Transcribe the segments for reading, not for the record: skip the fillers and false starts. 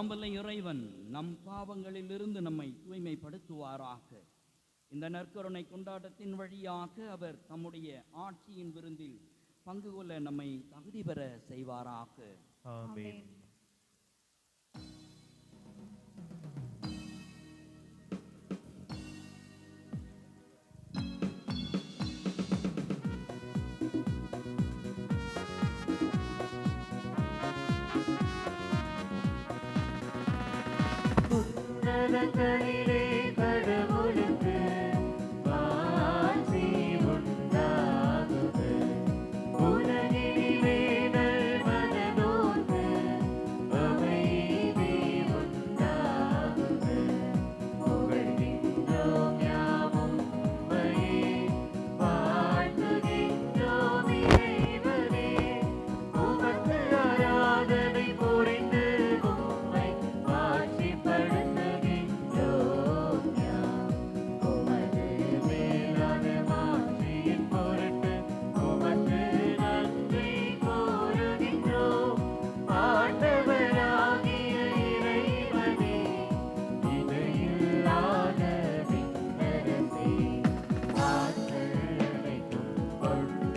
எல்லாம் வல்ல இறைவன் நம் பாவங்களிலிருந்து நம்மை தூய்மைப்படுத்துவாராக. இந்த நற்கருணை கொண்டாட்டத்தின் வழியாக அவர் தம்முடைய ஆட்சியின் விருந்தில் பங்கு கொள்ள நம்மை தகுதி பெற செய்வாராக. ஆமென். உன்னதங்களிலே கடவுளுக்கு மாட்சி உண்டாகுக. உலகினிலே நல்மனதோர்க்கு அமைதி உண்டாகுக. புகழ்கின்றோம் யாவும் உம்மையே, வாழ்த்துகின்றோம் இறைவனே. உமக்கு ஆராதனை புரிந்து உம்மை மாட்சிப்படுத்துகின்றோம் யாம். உமது மேலான மாட்சியின் பொருட்டு உமக்கு நன்றி கூறுகின்றோம். ஆண்டவராகிய இறைவனே, இணையில்லாத விண்ணரசே, ஆற்றல் அனைத்தும் கொண்ட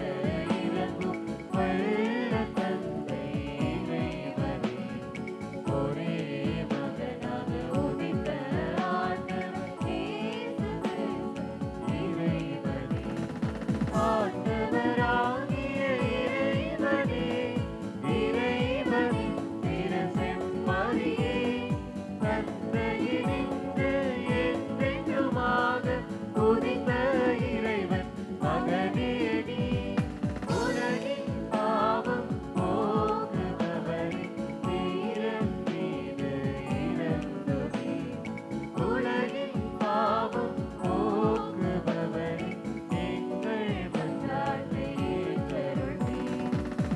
இறங்கும் வல்ல தந்தை இறைவனே, ஒரே மகனாக உதித்த ஆண்டவர் இயேசு கிறிஸ்து இறைவனே. ஆண்டவராகிய இறைவனே, இறைவனின் திருசெம்மறியே, தந்தையினின்று என்றென்றுமாக உதித்த இறைவன் மகனே நீ. உலகின் பாவம் போக்குபவரே, தீரன் மீது இறங்குமே. உலகின் பாவம் போக்குபவரே, எங்கள் மன்றாட்டை ஏற்றருள்மே.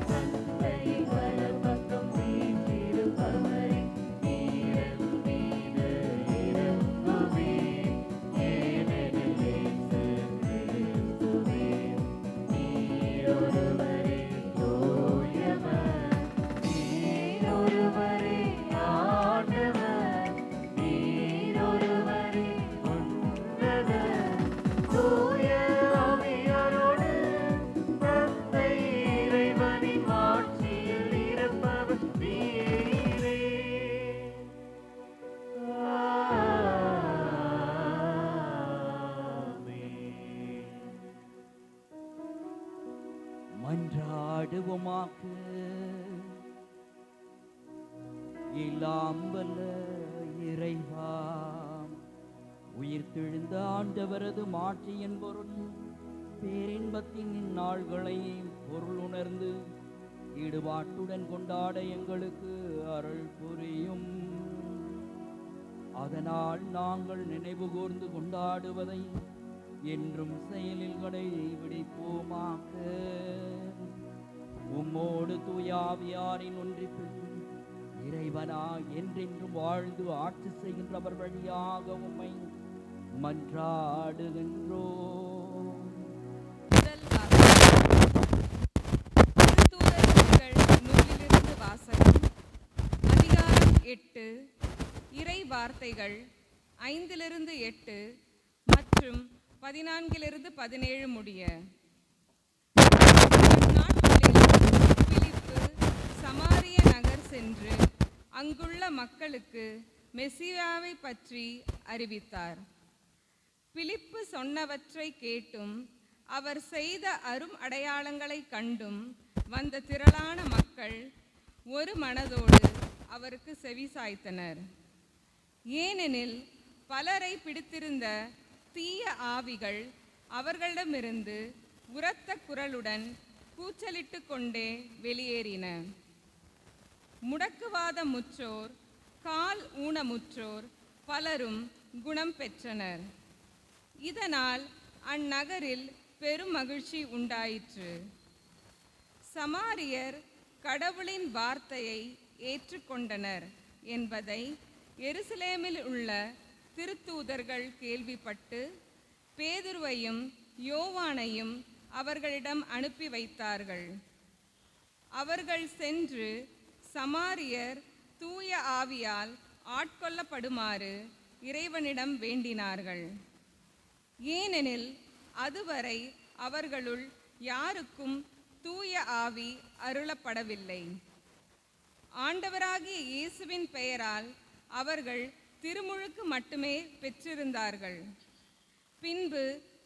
தந்தை வலப்பக்கம் வீற்றிருப்பவரே, தீரன் மீது இறங்குமே. ஏனெனில் இயேசு கிறிஸ்துவே, நீர் ஒருவரே தூயவர், நீர் ஒருவரே ஆண்டவர், நீர் ஒருவரே உன்னதர். தூய ஆவியாரோடு தந்தை இறைவனின் ஆட்சியில் இருப்பவர் நீரே. ஆமென். மன்றாடுவோமாக. எல்லாம் வல்ல இறைவா, உயிர்த்தெழுந்த ஆண்டவரது மாட்சியின் பொருள் பேரின்பத்தின் இந்நாள்களை பொருள் உணர்ந்து ஈடுபாட்டுடன் கொண்டாட எங்களுக்கு அருள் புரியும். அதனால் நாங்கள் நினைவு கூர்ந்து கொண்டாடுவதை என்றும் செயலில் கடைபிடிப்போமாக. உம்மோடு தூயாவியாரின் ஒன்றிப்பில் இறைவனா என்றென்றும் வாழ்ந்து ஆட்சி செய்கின்றவர் வழியாக உம்மை மன்றாடுகின்றோம். முதல் வாசகம். திருத்தூதர் நூலிலிருந்து வாசகம். அதிகாரம் 8, இறை வார்த்தைகள் 5-8 மற்றும் 14-17 முடிய. அந்நாட்களில் பிலிப்பு சமாரிய நகர் சென்று அங்குள்ள மக்களுக்கு மெசியாவை பற்றி அறிவித்தார். பிலிப்பு சொன்னவற்றை கேட்டும் அவர் செய்த அரும் அடையாளங்களை கண்டும் வந்த திரளான மக்கள் ஒரு மனதோடு அவருக்கு செவிசாய்த்தனர். ஏனெனில் பலரை பிடித்திருந்த தீய ஆவிகள் அவர்களிடமிருந்து உரத்த குரலுடன் கூச்சலிட்டு கொண்டே வெளியேறின. முடக்குவாத முற்றோர், கால் ஊனமுற்றோர் பலரும் குணம் பெற்றனர். இதனால் அந்நகரில் பெரும் மகிழ்ச்சி உண்டாயிற்று. சமாரியர் கடவுளின் வார்த்தையை ஏற்றுக்கொண்டனர் என்பதை எருசலேமில் உள்ள திருத்தூதர்கள் கேள்விப்பட்டு பேதுருவையும் யோவானையும் அவர்களிடம் அனுப்பி வைத்தார்கள். அவர்கள் சென்று சமாரியர் தூய ஆவியால் ஆட்கொள்ளப்படுமாறு இறைவனிடம் வேண்டினார்கள். ஏனெனில் அதுவரை அவர்களுள் யாருக்கும் தூய ஆவி அருளப்படவில்லை. ஆண்டவராகிய இயேசுவின் பெயரால் அவர்கள் திருமுழுக்கு மட்டுமே பெற்றிருந்தார்கள். பின்பு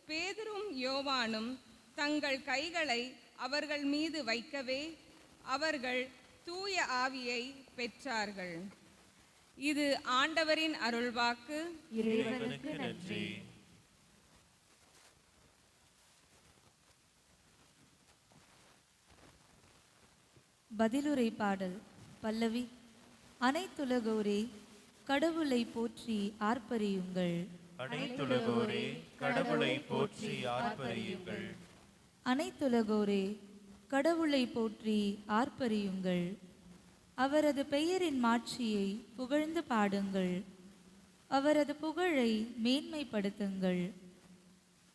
பேதுரும் யோவானும் தங்கள் கைகளை அவர்கள் மீது வைக்கவே அவர்கள் தூய ஆவியை பெற்றார்கள். இது ஆண்டவரின் அருள்வாக்கு. இறைவனுக்கு நன்றி. பதிலுரை பாடல். பல்லவி. அனைத்துலகோரே கடவுளை போற்றி ஆர்ப்பரியுங்கள். அனைத்துலகோரே கடவுளை போற்றி ஆர்ப்பரியுங்கள். அனைத்துலகோரே கடவுளை போற்றி ஆர்ப்பரியுங்கள். அவரது பெயரின் மாட்சியை புகழ்ந்து பாடுங்கள். அவரது புகழை மேன்மைப்படுத்துங்கள்.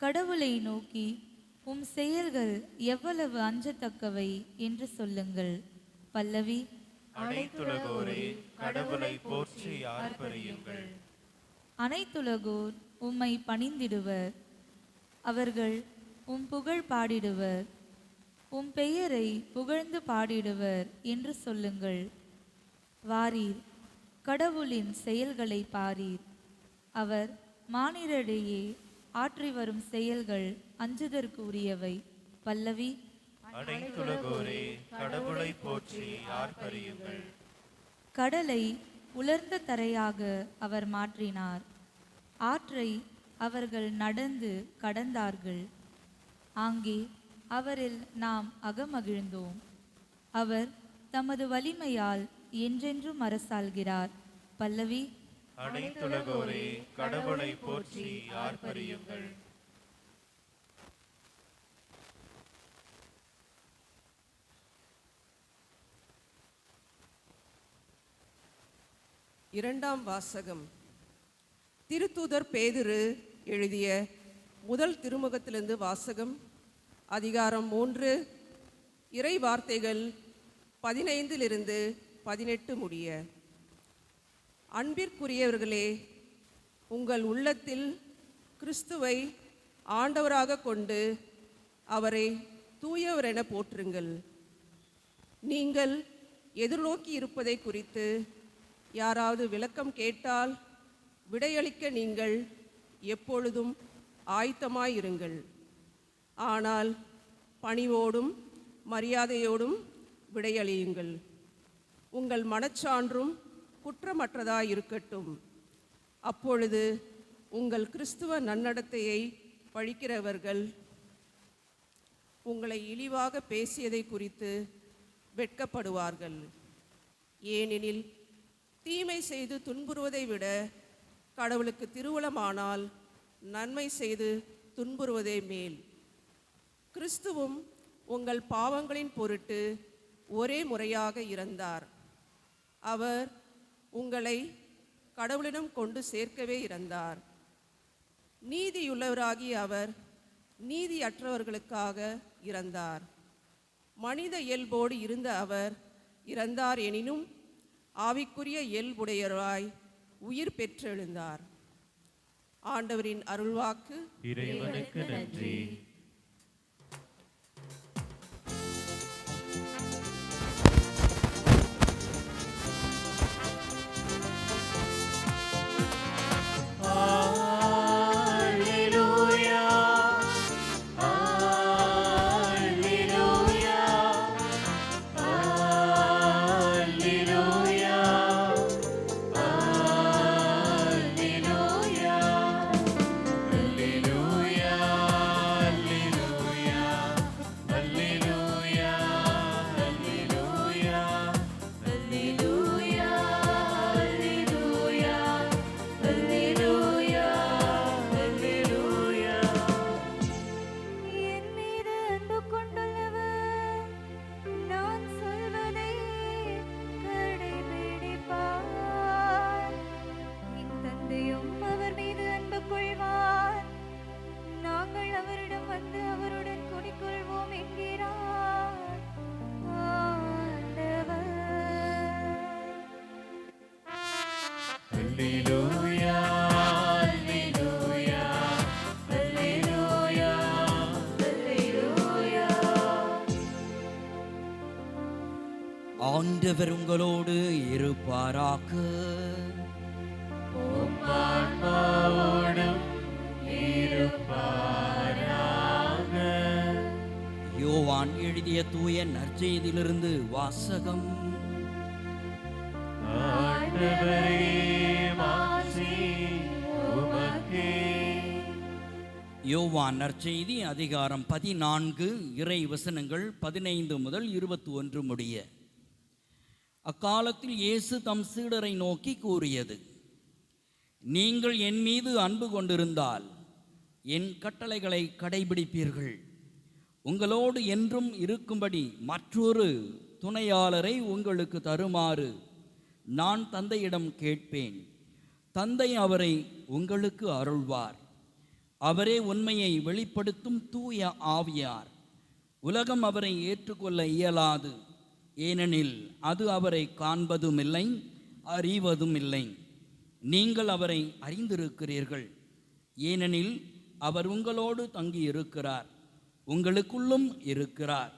கடவுளை நோக்கி உம் செயல்கள் எவ்வளவு அஞ்சத்தக்கவை என்று சொல்லுங்கள். பல்லவி. அனைத்துலகோரே கடவுளை போற்றி ஆர்ப்பரியுங்கள். அனைத்துலகோர் உம்மை பணிந்திடுவர். அவர்கள் உம் புகழ் பாடிடுவர். உம் பெயரை புகழ்ந்து பாடிடுவர் என்று சொல்லுங்கள். வாரீர், கடவுளின் செயல்களை பாரீர். அவர் மானிடரிடையே ஆற்றி வரும் செயல்கள் அஞ்சுதற்கு உரியவை. பல்லவி. அனைத்துலகோரே கடவுளை போற்றி ஆர்ப்பரியுங்கள். கடலை உலர்ந்த தரையாக அவர் மாற்றினார். ஆற்றை அவர்கள் நடந்து கடந்தார்கள். ஆங்கே அவரில் நாம் அகமகிழ்ந்தோம். அவர் தமது வலிமையால் என்றென்றும் அரசாள்கிறார். பல்லவி. அனைத்துலகோரே கடவுளை போற்றி ஆர்ப்பரியுங்கள். இரண்டாம் வாசகம். திருத்தூதர் பேதுரு எழுதிய முதல் திருமுகத்திலிருந்து வாசகம். அதிகாரம் 3, இறை வார்த்தைகள் 15 18 முடிய. அன்பிற்குரியவர்களே, உங்கள் உள்ளத்தில் கிறிஸ்துவை ஆண்டவராக கொண்டு அவரை தூயவர் என போற்றுங்கள். நீங்கள் எதிர்நோக்கி இருப்பதை குறித்து யாராவது விளக்கம் கேட்டால் விடையளிக்க நீங்கள் எப்பொழுதும் ஆயத்தமாயிருங்கள். ஆனால் பணிவோடும் மரியாதையோடும் விடையளியுங்கள். உங்கள் மனச்சான்றும் குற்றமற்றதாயிருக்கட்டும். அப்பொழுது உங்கள் கிறிஸ்துவ நன்னடத்தையை பழிக்கிறவர்கள் உங்களை இழிவாக பேசியதை குறித்து வெட்கப்படுவார்கள். ஏனெனில் தீமை செய்து துன்புறுவதை விட கடவுளுக்கு திருவுளமானால் நன்மை செய்து துன்புறுவதே மேல். கிறிஸ்துவும் உங்கள் பாவங்களின் பொருட்டு ஒரே முறையாக இறந்தார். அவர் உங்களை கடவுளிடம் கொண்டு சேர்க்கவே இறந்தார். நீதியுள்ளவராகிய அவர் நீதியற்றவர்களுக்காக இறந்தார். மனித இயல்போடு இருந்த அவர் இறந்தார் எனினும் ஆவிக்குரிய இயல்புடையவராய் உயிர் பெற்றெழுந்தார். ஆண்டவரின் அருள்வாக்கு. இறைவனுக்கு நன்றி. ஆண்டவர் உங்களோடு இருப்பாராக. ஆன்மாவோடும் இருப்பாராக. யோவான் எழுதிய தூய நற்செய்தியிலிருந்து வாசகம். ஆண்டவரே, மாட்சி உமக்கே. யோவான் நற்செய்தி அதிகாரம் 14 இறை வசனங்கள் 15 முதல் 21 முடிய. அக்காலத்தில் இயேசு தம் சீடரை நோக்கி கூறியது: நீங்கள் என் மீது அன்பு கொண்டிருந்தால் என் கட்டளைகளை கடைபிடிப்பீர்கள். உங்களோடு என்றும் இருக்கும்படி மற்றொரு துணையாளரை உங்களுக்கு தருமாறு நான் தந்தையிடம் கேட்பேன். தந்தை அவரை உங்களுக்கு அருள்வார். அவரே உண்மையை வெளிப்படுத்தும் தூய ஆவியார். உலகம் அவரை ஏற்றுக்கொள்ள இயலாது, ஏனெனில் அது அவரை காண்பதுமில்லை, அறிவதுமில்லை. நீங்கள் அவரை அறிந்திருக்கிறீர்கள், ஏனெனில் அவர் உங்களோடு தங்கியிருக்கிறார், உங்களுக்குள்ளும் இருக்கிறார்.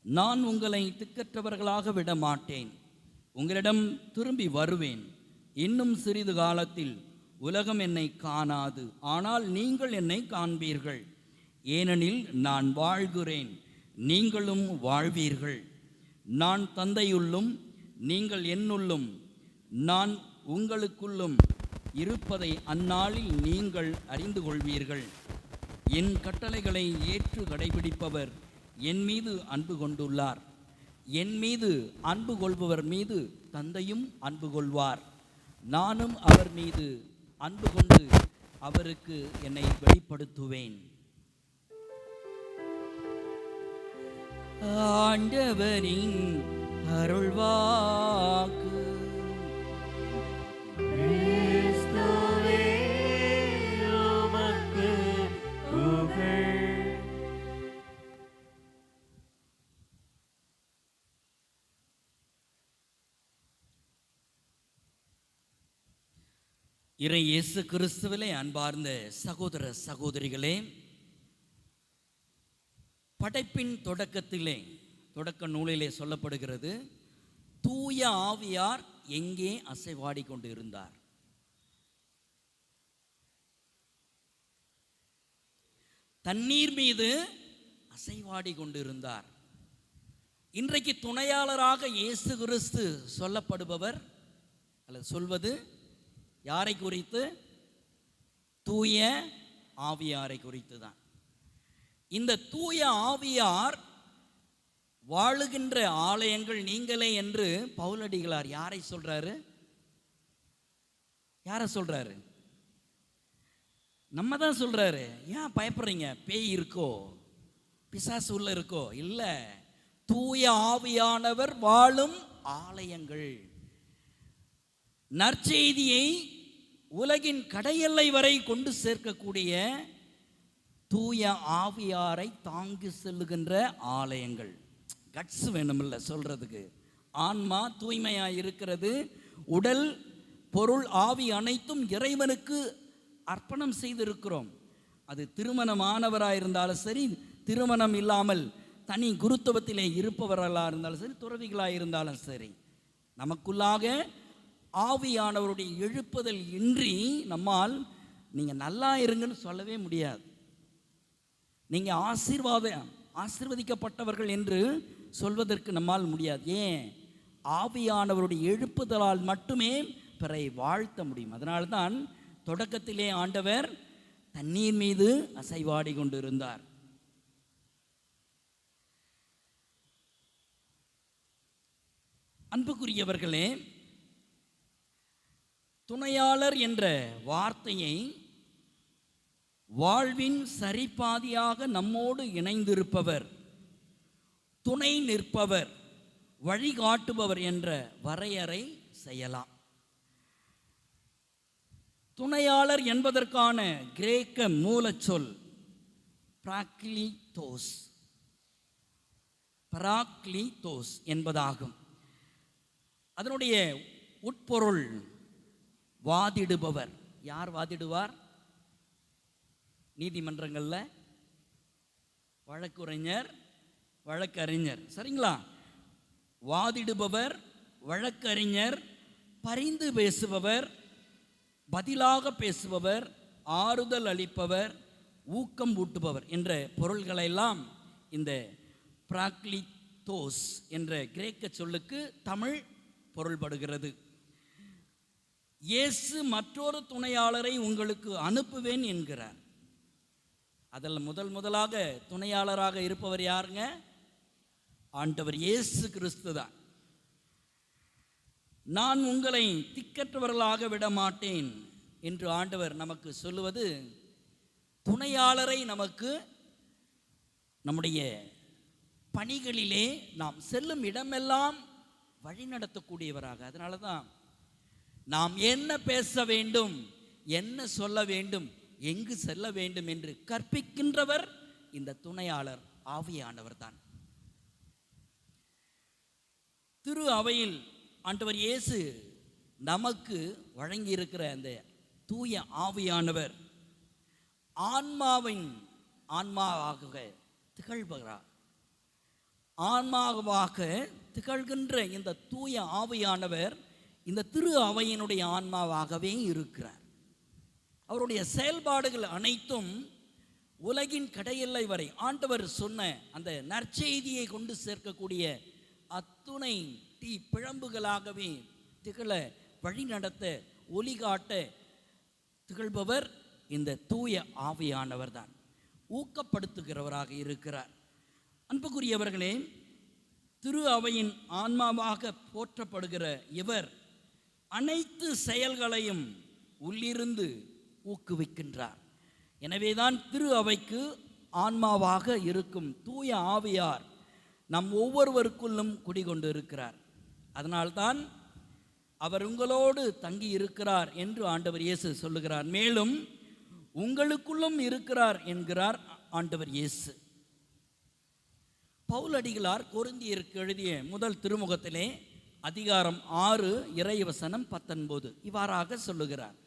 நான் உங்களை திக்கற்றவர்களாக விட மாட்டேன். உங்களிடம் திரும்பி வருவேன். இன்னும் சிறிது காலத்தில் உலகம் என்னை காணாது, ஆனால் நீங்கள் என்னை காண்பீர்கள். ஏனெனில் நான் வாழ்கிறேன், நீங்களும் வாழ்வீர்கள். நான் தந்தையுள்ளும் நீங்கள் என்னுள்ளும் நான் உங்களுக்குள்ளும் இருப்பதை அந்நாளில் நீங்கள் அறிந்து கொள்வீர்கள். என் கட்டளைகளை ஏற்று கடைபிடிப்பவர் என் மீது அன்பு கொண்டுள்ளார். என் மீது அன்பு கொள்பவர் மீது தந்தையும் அன்பு கொள்வார். நானும் அவர் மீது அன்பு கொண்டு அவருக்கு என்னை வெளிப்படுத்துவேன். ஆண்டவரின் அருள்வாக்கு. கிறிஸ்துவே, உமக்கு புகழ். இறை இயேசு கிறிஸ்துவிலே அன்பார்ந்த சகோதர சகோதரிகளே, படைப்பின் தொடக்கத்திலே, தொடக்க நூலிலே சொல்லப்படுகிறது, தூய ஆவியார் எங்கே அசைவாடி கொண்டு இருந்தார்? தண்ணீர் மீது அசைவாடி கொண்டு இருந்தார். இன்றைக்கு துணையாளராக இயேசு கிறிஸ்து சொல்லப்படுபவர் அல்லது சொல்வது யாரை குறித்து? தூய ஆவியாரை குறித்து தான். இந்த தூய ஆவியார் வாழுகின்ற ஆலயங்கள் நீங்களே என்று பவுலடிகளார் யாரை சொல்றாரு? யாரை சொல்றாரு? நம்ம தான் சொல்றாரு. ஏன் பயப்படுறீங்க? பேய் இருக்கோ, பிசாசு உள்ள இருக்கோ? இல்ல, தூய ஆவியானவர் வாழும் ஆலயங்கள். நற்செய்தியை உலகின் கடையெல்லை வரை கொண்டு சேர்க்கக்கூடிய தூய ஆவியாரை தாங்கி செல்லுகின்ற ஆலயங்கள். கட்ஸ் வேணுமில்ல சொல்றதுக்கு. ஆன்மா தூய்மையாக இருக்கிறது. உடல், பொருள், ஆவி அனைத்தும் இறைவனுக்கு அர்ப்பணம் செய்திருக்கிறோம். அது திருமணமானவராக இருந்தாலும் சரி, திருமணம் இல்லாமல் தனி குருத்துவத்திலே இருப்பவர்களாக இருந்தாலும் சரி, துறவிகளாக இருந்தாலும் சரி, நமக்குள்ளாக ஆவியானவருடைய எழுப்புதல் இன்றி நம்மால் நீங்கள் நல்லா இருங்கன்னு சொல்லவே முடியாது. நீங்கள் ஆசீர்வதிக்கப்பட்டவர்கள் என்று சொல்வதற்கு நம்மால் முடியாது. ஏன்? ஆவியானவருடைய எழுப்புதலால் மட்டுமே பிறரை வாழ்த்த முடியும். அதனால்தான் தொடக்கத்திலே ஆண்டவர் தண்ணீர் மீது அசைவாடி கொண்டு இருந்தார். அன்புக்குரியவர்களே, துணையாளர் என்ற வார்த்தையை வாழ்வின் சரிபாதியாக நம்மோடு இணைந்திருப்பவர், துணை நிற்பவர், வழிகாட்டுபவர் என்ற வரையறை செய்யலாம். துணையாளர் என்பதற்கான கிரேக்க மூலச்சொல் பராக்லீத்தோஸ் என்பதாகும். அதனுடைய உட்பொருள் வாதிடுபவர். யார் வாதிடுவார்? நீதிமன்றங்களில் வழக்குரைஞர், வழக்கறிஞர், சரிங்களா? வாதிடுபவர், வழக்கறிஞர், பரிந்து பேசுபவர், பதிலாக பேசுபவர், ஆறுதல் அளிப்பவர், ஊக்கம் ஊட்டுபவர் என்ற பொருள்களெல்லாம் இந்த பிராக்லித்தோஸ் என்ற கிரேக்க சொல்லுக்கு தமிழ் பொருள்படுகிறது. இயேசு மற்றொரு துணையாளரை உங்களுக்கு அனுப்புவேன் என்கிறார். அதில் முதலாக துணையாளராக இருப்பவர் யாருங்க? ஆண்டவர் இயேசு கிறிஸ்து தான். நான் உங்களை திக்கற்றவர்களாக விட மாட்டேன் என்று ஆண்டவர் நமக்கு சொல்லுவது, துணையாளரை நமக்கு நம்முடைய பணிகளிலே நாம் செல்லும் இடமெல்லாம் வழிநடத்தக்கூடியவராக. அதனால தான் நாம் என்ன பேச வேண்டும், என்ன சொல்ல வேண்டும், எங்கு செல்ல வேண்டும் என்று கற்பிக்கின்றவர் இந்த துணையாளர் ஆவியானவர் தான். திரு அவையில் ஆண்டவர் இயேசு நமக்கு வழங்கியிருக்கிற அந்த தூய ஆவியானவர் ஆன்மாவாக திகழ்கிறார். ஆன்மாவாக திகழ்கின்ற இந்த தூய ஆவியானவர் இந்த திரு அவையினுடைய ஆன்மாவாகவே இருக்கிறார். அவருடைய செயல்பாடுகள் அனைத்தும் உலகின் கடையெல்லை வரை ஆண்டவர் சொன்ன அந்த நற்செய்தியை கொண்டு சேர்க்கக்கூடிய அத்துணை தீ பிழம்புகளாகவே திகழ, வழிநடத்த, ஒளிகாட்ட திகழ்பவர் இந்த தூய ஆவியானவர் தான். ஊக்கப்படுத்துகிறவராக இருக்கிறார். அன்புக்குரியவர்களே, திரு அவையின் ஆன்மாவாக போற்றப்படுகிற இவர் அனைத்து செயல்களையும் உள்ளிருந்து ஊக்குவிக்கின்றார். எனவேதான் திரு அவைக்கு ஆன்மாவாக இருக்கும் தூய ஆவியார் நம் ஒவ்வொருவருக்குள்ளும் குடிகொண்டு இருக்கிறார். அதனால்தான் அவர் உங்களோடு தங்கி இருக்கிறார் என்று ஆண்டவர் இயேசு சொல்லுகிறார். மேலும் உங்களுக்குள்ளும் இருக்கிறார் என்கிறார் ஆண்டவர் இயேசு. பவுலடிகளார் கொரிந்தியருக்கு எழுதிய முதல் திருமுகத்திலே அதிகாரம் 6 இறைவசனம் 19 இவ்வாறாக சொல்லுகிறார்: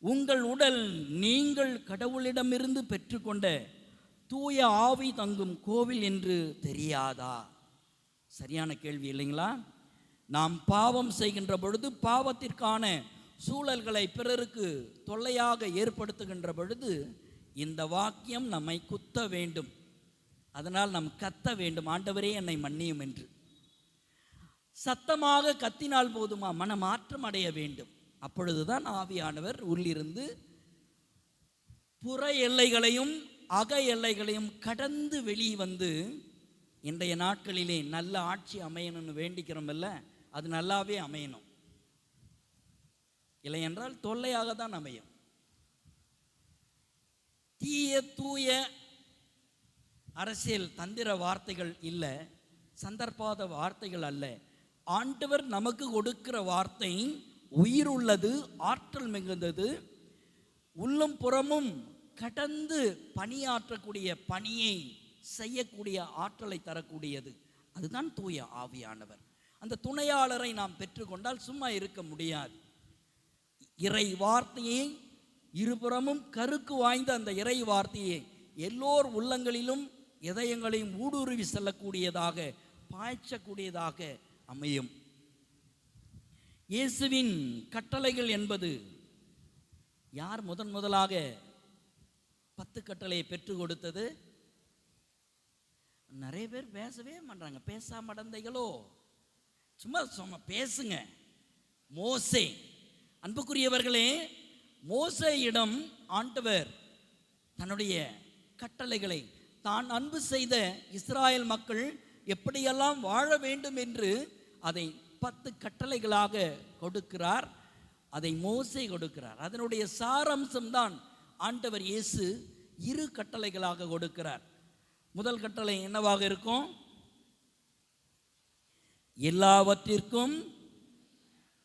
உங்கள் உடல் நீங்கள் கடவுளிடமிருந்து பெற்றுக்கொண்ட தூய ஆவி தங்கும் கோவில் என்று தெரியாதா? சரியான கேள்வி இல்லைங்களா? நாம் பாவம் செய்கின்ற பொழுது, பாவத்திற்கான சூழல்களை பிறருக்கு தொல்லையாக ஏற்படுத்துகின்ற பொழுது இந்த வாக்கியம் நம்மை குத்த வேண்டும். அதனால் நாம் கத்த வேண்டும், ஆண்டவரே என்னை மன்னியும் என்று. சத்தமாக கத்தினால் போதுமா? மனமாற்றம் அடைய வேண்டும். அப்பொழுதுதான் ஆவியானவர் உள்ளிருந்து புற எல்லைகளையும் அக எல்லைகளையும் கடந்து வெளியே வந்து, இன்றைய நாட்களிலே நல்ல ஆட்சி அமையணும்னு வேண்டிக்கிறோம்ல, அது நல்லாவே அமையணும். இல்லை என்றால் தொல்லையாக தான் அமையும். தீய தூய அரசியல் தந்திர வார்த்தைகள் இல்லை, சந்தர்ப்பாத வார்த்தைகள் அல்ல. ஆண்டவர் நமக்கு கொடுக்கிற வார்த்தை உயிர் உள்ளது, ஆற்றல் மிகுந்தது, உள்ளும் புறமும் கடந்து பணியாற்றக்கூடிய, பணியை செய்யக்கூடிய ஆற்றலை தரக்கூடியது. அதுதான் தூய ஆவியானவர். அந்த துணையாளரை நாம் பெற்றுக்கொண்டால் சும்மா இருக்க முடியாது. இறை வார்த்தையை இருபுறமும் கருக்கு வாய்ந்த அந்த இறை வார்த்தையை எல்லோர் உள்ளங்களிலும் இதயங்களையும் ஊடுருவி செல்லக்கூடியதாக, பாய்ச்சக்கூடியதாக அமையும். இயேசுவின் கட்டளைகள் என்பது, யார் முதலாக 10 கட்டளையை பெற்றுக் கொடுத்தது? நிறைய பேர் பேசவே மாட்டாங்க. பேசா மடந்தைகளோ, சும்மா பேசுங்க. மோசே. அன்புக்குரியவர்களே, மோசேயிடம் ஆண்டவர் தன்னுடைய கட்டளைகளை, தான் அன்பு செய்த இஸ்ராயல் மக்கள் எப்படியெல்லாம் வாழ வேண்டும் என்று அதை 10 கட்டளைகளாக கொடுக்கிறார். அதை மோசே கொடுக்கிறார். அதனுடைய சாரம்சம்தான் ஆண்டவர் இயேசு 2 கட்டளைகளாக கொடுக்கிறார். முதல் கட்டளை என்னவாக இருக்கும்? எல்லாவற்றிற்கும்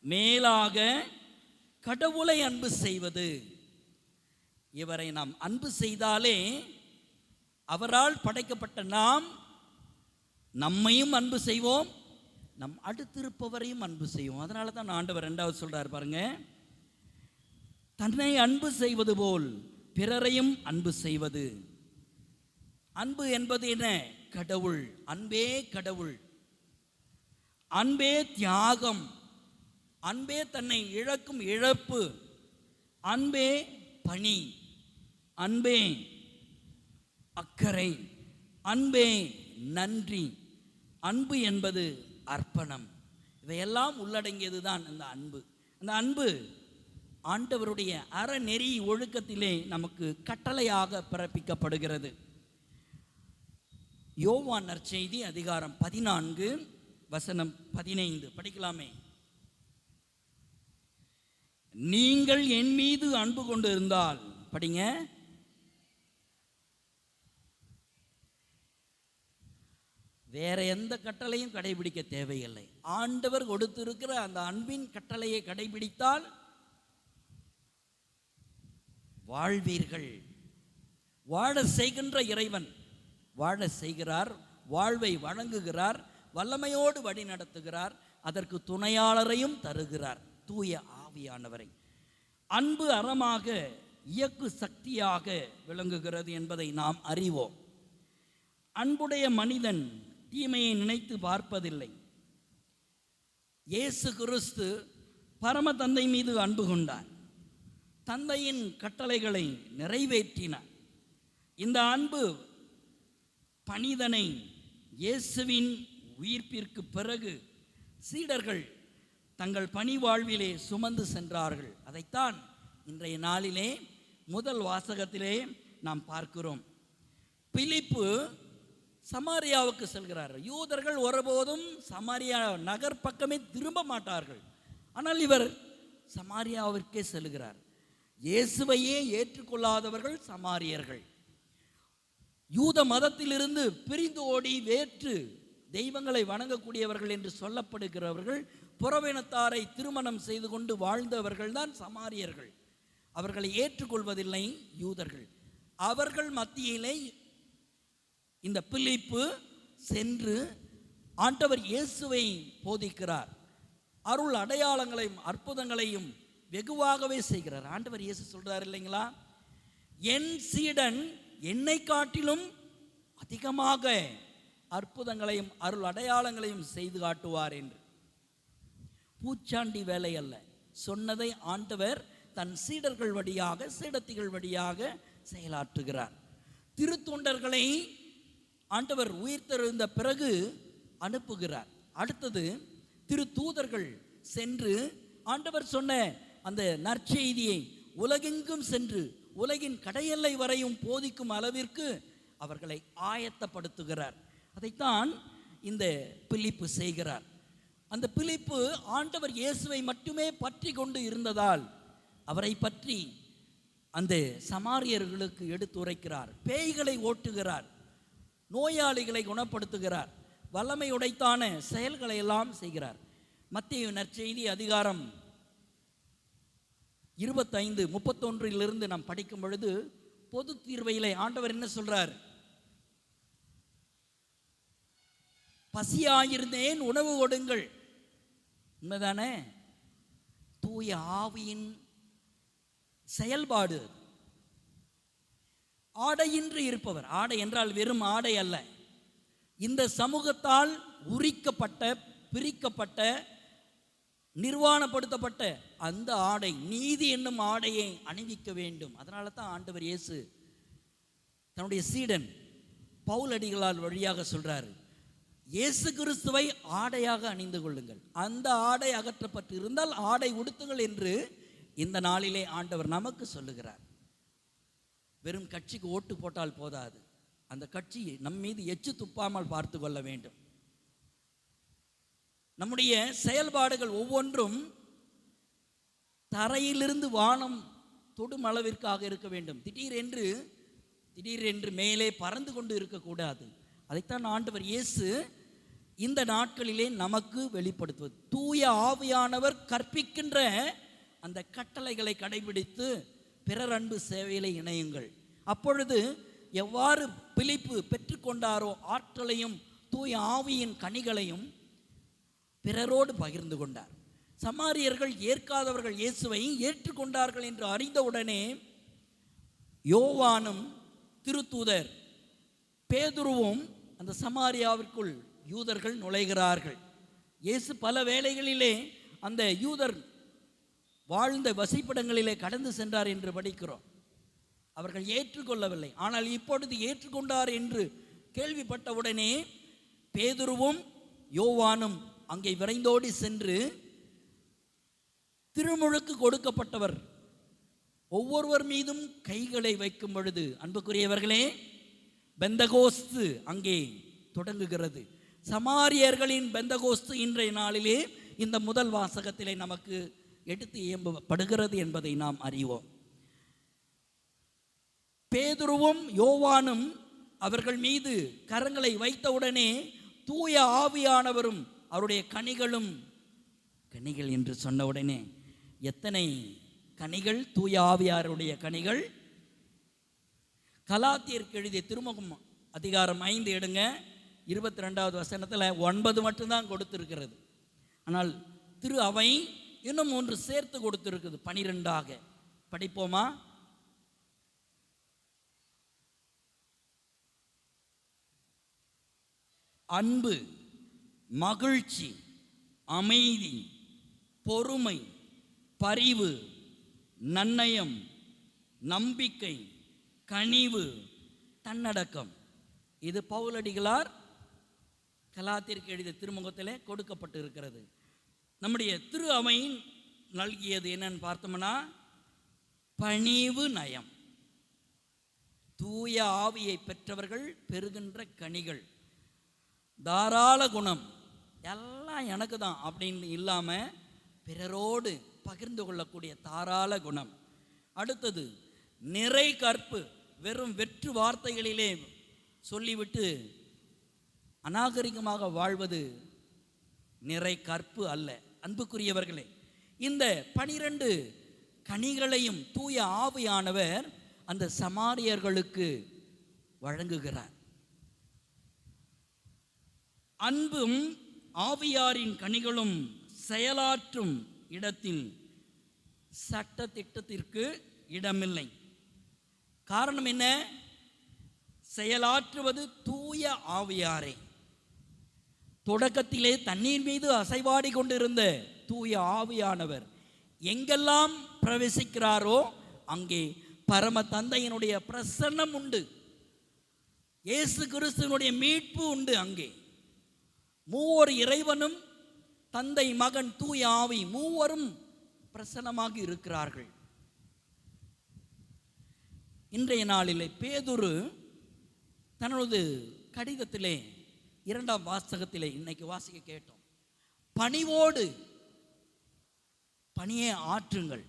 மேலாக கடவுளை அன்பு செய்வது. இவரை நாம் அன்பு செய்தாலே அவரால் படைக்கப்பட்ட நாம் நம்மையும் அன்பு செய்வோம், நம் அடுத்திருப்பவரையும் அன்பு செய்வோம். அதனால தான் ஆண்டவர் 2வது சொல்றார் பாருங்க, தன்னை அன்பு செய்வது போல் பிறரையும் அன்பு செய்வது. அன்பு என்பது என்ன? கடவுள். அன்பே கடவுள். அன்பே தியாகம், அன்பே தன்னை இழக்கும் இழப்பு, அன்பே பணி, அன்பே அக்கறை, அன்பே நன்றி. அன்பு என்பது அர்ப்பணம். இவையெல்லாம் உள்ளடங்கியது தான் அந்த அன்பு. அந்த அன்பு ஆண்டவருடைய அறநெறி ஒழுக்கத்திலே நமக்கு கட்டளையாக பிறப்பிக்கப்படுகிறது. யோவான் நற்செய்தி அதிகாரம் 14 வசனம் 15 படிக்கலாமே. நீங்கள் என் மீது அன்பு கொண்டு இருந்தால், படிங்க, வேற எந்த கட்டளையும் கடைபிடிக்க தேவையில்லை. ஆண்டவர் கொடுத்திருக்கிற அந்த அன்பின் கட்டளையை கடைபிடித்தால் வாழ்வீர்கள். வாழ செய்கின்ற இறைவன் வாழ செய்கிறார், வாழ்வை வழங்குகிறார், வல்லமையோடு வழி நடத்துகிறார், அதற்கு துணையாளரையும் தருகிறார், தூய ஆவியானவரை. அன்பு அறமாக இயக்கு சக்தியாக விளங்குகிறது என்பதை நாம் அறிவோம். அன்புடைய மனிதன் தீமையை நினைத்து பார்ப்பதில்லை. இயேசு கிறிஸ்து பரம தந்தை மீது அன்பு கொண்டார், தந்தையின் கட்டளைகளை நிறைவேற்றினார். இந்த அன்பு பணிதனை இயேசுவின் உயிர்ப்பிற்கு பிறகு சீடர்கள் தங்கள் பணி வாழ்விலே சுமந்து சென்றார்கள். அதைத்தான் இன்றைய நாளிலே முதல் வாசகத்திலே நாம் பார்க்கிறோம். பிலிப்பு சமாரியாவுக்கு செல்கிறார். யூதர்கள் ஒருபோதும் சமாரியா நகர் பக்கமே திரும்ப மாட்டார்கள். ஆனால் இவர் சமாரியாவிற்கே செல்கிறார். இயேசுவையே ஏற்றுக்கொள்ளாதவர்கள் சமாரியர்கள். யூத மதத்திலிருந்து பிரிந்து ஓடி வேற்று தெய்வங்களை வணங்கக்கூடியவர்கள் என்று சொல்லப்படுகிறவர்கள், புறவினத்தாரை திருமணம் செய்து கொண்டு வாழ்ந்தவர்கள் தான் சமாரியர்கள். அவர்களை ஏற்றுக்கொள்வதில்லை யூதர்கள். அவர்கள் மத்தியிலே இந்த பிலிப்பு சென்று ஆண்டவர் இயேசுவை போதிக்கிறார். அருள் அடையாளங்களையும் அற்புதங்களையும் வெகுவாகவே செய்கிறார். ஆண்டவர் இயேசு சொல்றார் இல்லைங்களா, என் சீடன் என்னை காட்டிலும் அதிகமாக அற்புதங்களையும் அருள் அடையாளங்களையும் செய்து காட்டுவார் என்று. பூச்சாண்டி வேலை அல்ல, சொன்னதை ஆண்டவர் தன் சீடர்கள் வழியாக சீடத்திகள் வழியாக செயலாற்றுகிறார். திருத்தொண்டர்களை ஆண்டவர் உயிர்த்தெழுந்த பிறகு அனுப்புகிறார். அடுத்தது திருத்தூதர்கள் சென்று ஆண்டவர் சொன்ன அந்த நற்செய்தியை உலகெங்கும் சென்று உலகின் கடையெல்லை வரையும் போதிக்கும் அளவிற்கு அவர்களை ஆயத்தப்படுத்துகிறார். அதைத்தான் இந்த பிலிப்பு செய்கிறார். அந்த பிலிப்பு ஆண்டவர் இயேசுவை மட்டுமே பற்றி கொண்டு இருந்ததால் அவரை பற்றி அந்த சமாரியர்களுக்கு எடுத்துரைக்கிறார். பேய்களை ஓட்டுகிறார், நோயாளிகளை குணப்படுத்துகிறார், வல்லமை உடைத்தான செயல்களை எல்லாம் செய்கிறார். மத்தேயு நற்செய்தி அதிகாரம் 25:31 நாம் படிக்கும் பொழுது பொது தீர்வையிலே ஆண்டவர் என்ன சொல்றார்? பசியாயிருந்தேன், உணவு கொடுங்கள். உண்மைதானே? தூய ஆவியின் செயல்பாடு. ஆடையின்றி இருப்பவர், ஆடை என்றால் வெறும் ஆடை அல்ல, இந்த சமூகத்தால் உரிக்கப்பட்ட, பிரிக்கப்பட்ட, நிர்வாணப்படுத்தப்பட்ட அந்த ஆடை, நீதி என்னும் ஆடையை அணிவிக்க வேண்டும். அதனால தான் ஆண்டவர் இயேசு தன்னுடைய சீடன் பவுலடிகளால் வழியாக சொல்றாரு, இயேசு கிறிஸ்துவை ஆடையாக அணிந்து கொள்ளுங்கள், அந்த ஆடை அகற்றப்பட்டு இருந்தால் ஆடை உடுத்துங்கள் என்று இந்த நாளிலே ஆண்டவர் நமக்கு சொல்லுகிறார். வெறும் கட்சிக்கு ஓட்டு போட்டால் போதாது, அந்த கட்சி நம் மீது எச்சு துப்பாமல் பார்த்து கொள்ள வேண்டும். நம்முடைய செயல்பாடுகள் ஒவ்வொன்றும் தரையிலிருந்து வானம் தொடும் அளவிற்காக இருக்க வேண்டும். திடீரென்று மேலே பறந்து கொண்டு இருக்கக்கூடாது. அதைத்தான் ஆண்டவர் இயேசு இந்த நாட்களிலே நமக்கு வெளிப்படுத்துவது. தூய ஆவியானவர் கற்பிக்கின்ற அந்த கட்டளைகளை கடைபிடித்து பிறர் அன்பு சேவையிலே இணையுங்கள். அப்பொழுது எவ்வாறு பிலிப்பு பெற்றுக்கொண்டாரோ ஆற்றலையும் தூய ஆவியின் கனிகளையும் பிறரோடு பகிர்ந்து கொண்டார். சமாரியர்கள் ஏற்காதவர்கள் இயேசுவை ஏற்றுக்கொண்டார்கள் என்று அறிந்தவுடனே யோவானும் திருத்தூதர் பேதுருவும் அந்த சமாரியாவிற்குள் யூதர்கள் நுழைகிறார்கள். இயேசு பல வேளைகளிலே அந்த யூதர் வாழ்ந்த வசிப்பிடங்களிலே கடந்து சென்றார் என்று படிக்கிறோம். அவர்கள் ஏற்றுக்கொள்ளவில்லை. ஆனால் இப்பொழுது ஏற்றுக்கொண்டார் என்று கேள்விப்பட்டவுடனே பேதுருவும் யோவானும் அங்கே விரைந்தோடி சென்று திருமுழுக்கு கொடுக்கப்பட்டவர் ஒவ்வொருவர் மீதும் கைகளை வைக்கும் பொழுது, அன்புக்குரியவர்களே, பெந்தகோஸ்து அங்கே தொடங்குகிறது. சமாரியர்களின் பெந்தகோஸ்து இன்றைய நாளிலே இந்த முதல் வாசகத்திலே நமக்கு எடுத்து இயம்பப்படுகிறது என்பதை நாம் அறிவோம். பேதுருவும் யோவானும் அவர்கள் மீது கரங்களை வைத்தவுடனே தூய ஆவியானவரும் அவருடைய கனிகள் என்று சொன்னவுடனே எத்தனை கனிகள்? தூய ஆவியாருடைய கனிகள். கலாத்தியருக்கு எழுதிய திருமுகம் அதிகாரம் 5 எடுங்க, 22வது வசனத்தில் 9 மட்டும்தான் கொடுத்திருக்கிறது. ஆனால் திரு அவை இன்னும் 1 சேர்த்து கொடுத்திருக்குது, 12ஆக. படிப்போமா? அன்பு, மகிழ்ச்சி, அமைதி, பொறுமை, பரிவு, நன்னயம், நம்பிக்கை, கனிவு, தன்னடக்கம். இது பவுலடிகளார் கலாத்திற்கு எழுதிய திருமுகத்திலே கொடுக்கப்பட்டு இருக்கிறது. நம்முடைய திரு அவை நல்கியது என்னன்னு பார்த்தோம்னா பணிவு நயம். தூய ஆவியை பெற்றவர்கள் பெறுகின்ற கனிகள். தாராள குணம், எல்லாம் எனக்கு தான் அப்படின்னு இல்லாமல் பிறரோடு பகிர்ந்து கொள்ளக்கூடிய தாராள குணம். அடுத்தது நிறை கற்பு. வெறும் வெற்று வார்த்தைகளிலே சொல்லிவிட்டு அநாகரிகமாக வாழ்வது நிறை கற்பு அல்ல. அன்புக்குரியவர்களே, இந்த 12 கனிகளையும் தூய ஆவியானவர் அந்த சமாரியர்களுக்கு வழங்குகிறார். அன்பும் ஆவியாரின் கனிகளும் செயலாற்றும் இடத்தில் சட்ட திட்டத்திற்கு இடமில்லை. காரணம் என்ன? செயலாற்றுவது தூய ஆவியாரே. தொடக்கத்திலே தண்ணீர் மீது அசைவாடி கொண்டிருந்த தூய ஆவியானவர் எங்கெல்லாம் பிரவேசிக்கிறாரோ அங்கே பரம தந்தையினுடைய பிரசன்னம் உண்டு. இயேசு கிறிஸ்துவினுடைய மீட்பு உண்டு. அங்கே மூவர் இறைவனும் தந்தை, மகன், தூய ஆவி மூவரும் பிரசன்னமாக இருக்கிறார்கள். இன்றைய நாளிலே பேதுரு தனது கடிதத்திலே 2ஆம் வாசகத்திலே இன்னைக்கு வாசிக்க கேட்டோம், பணிவோடு பணியை ஆற்றுங்கள்.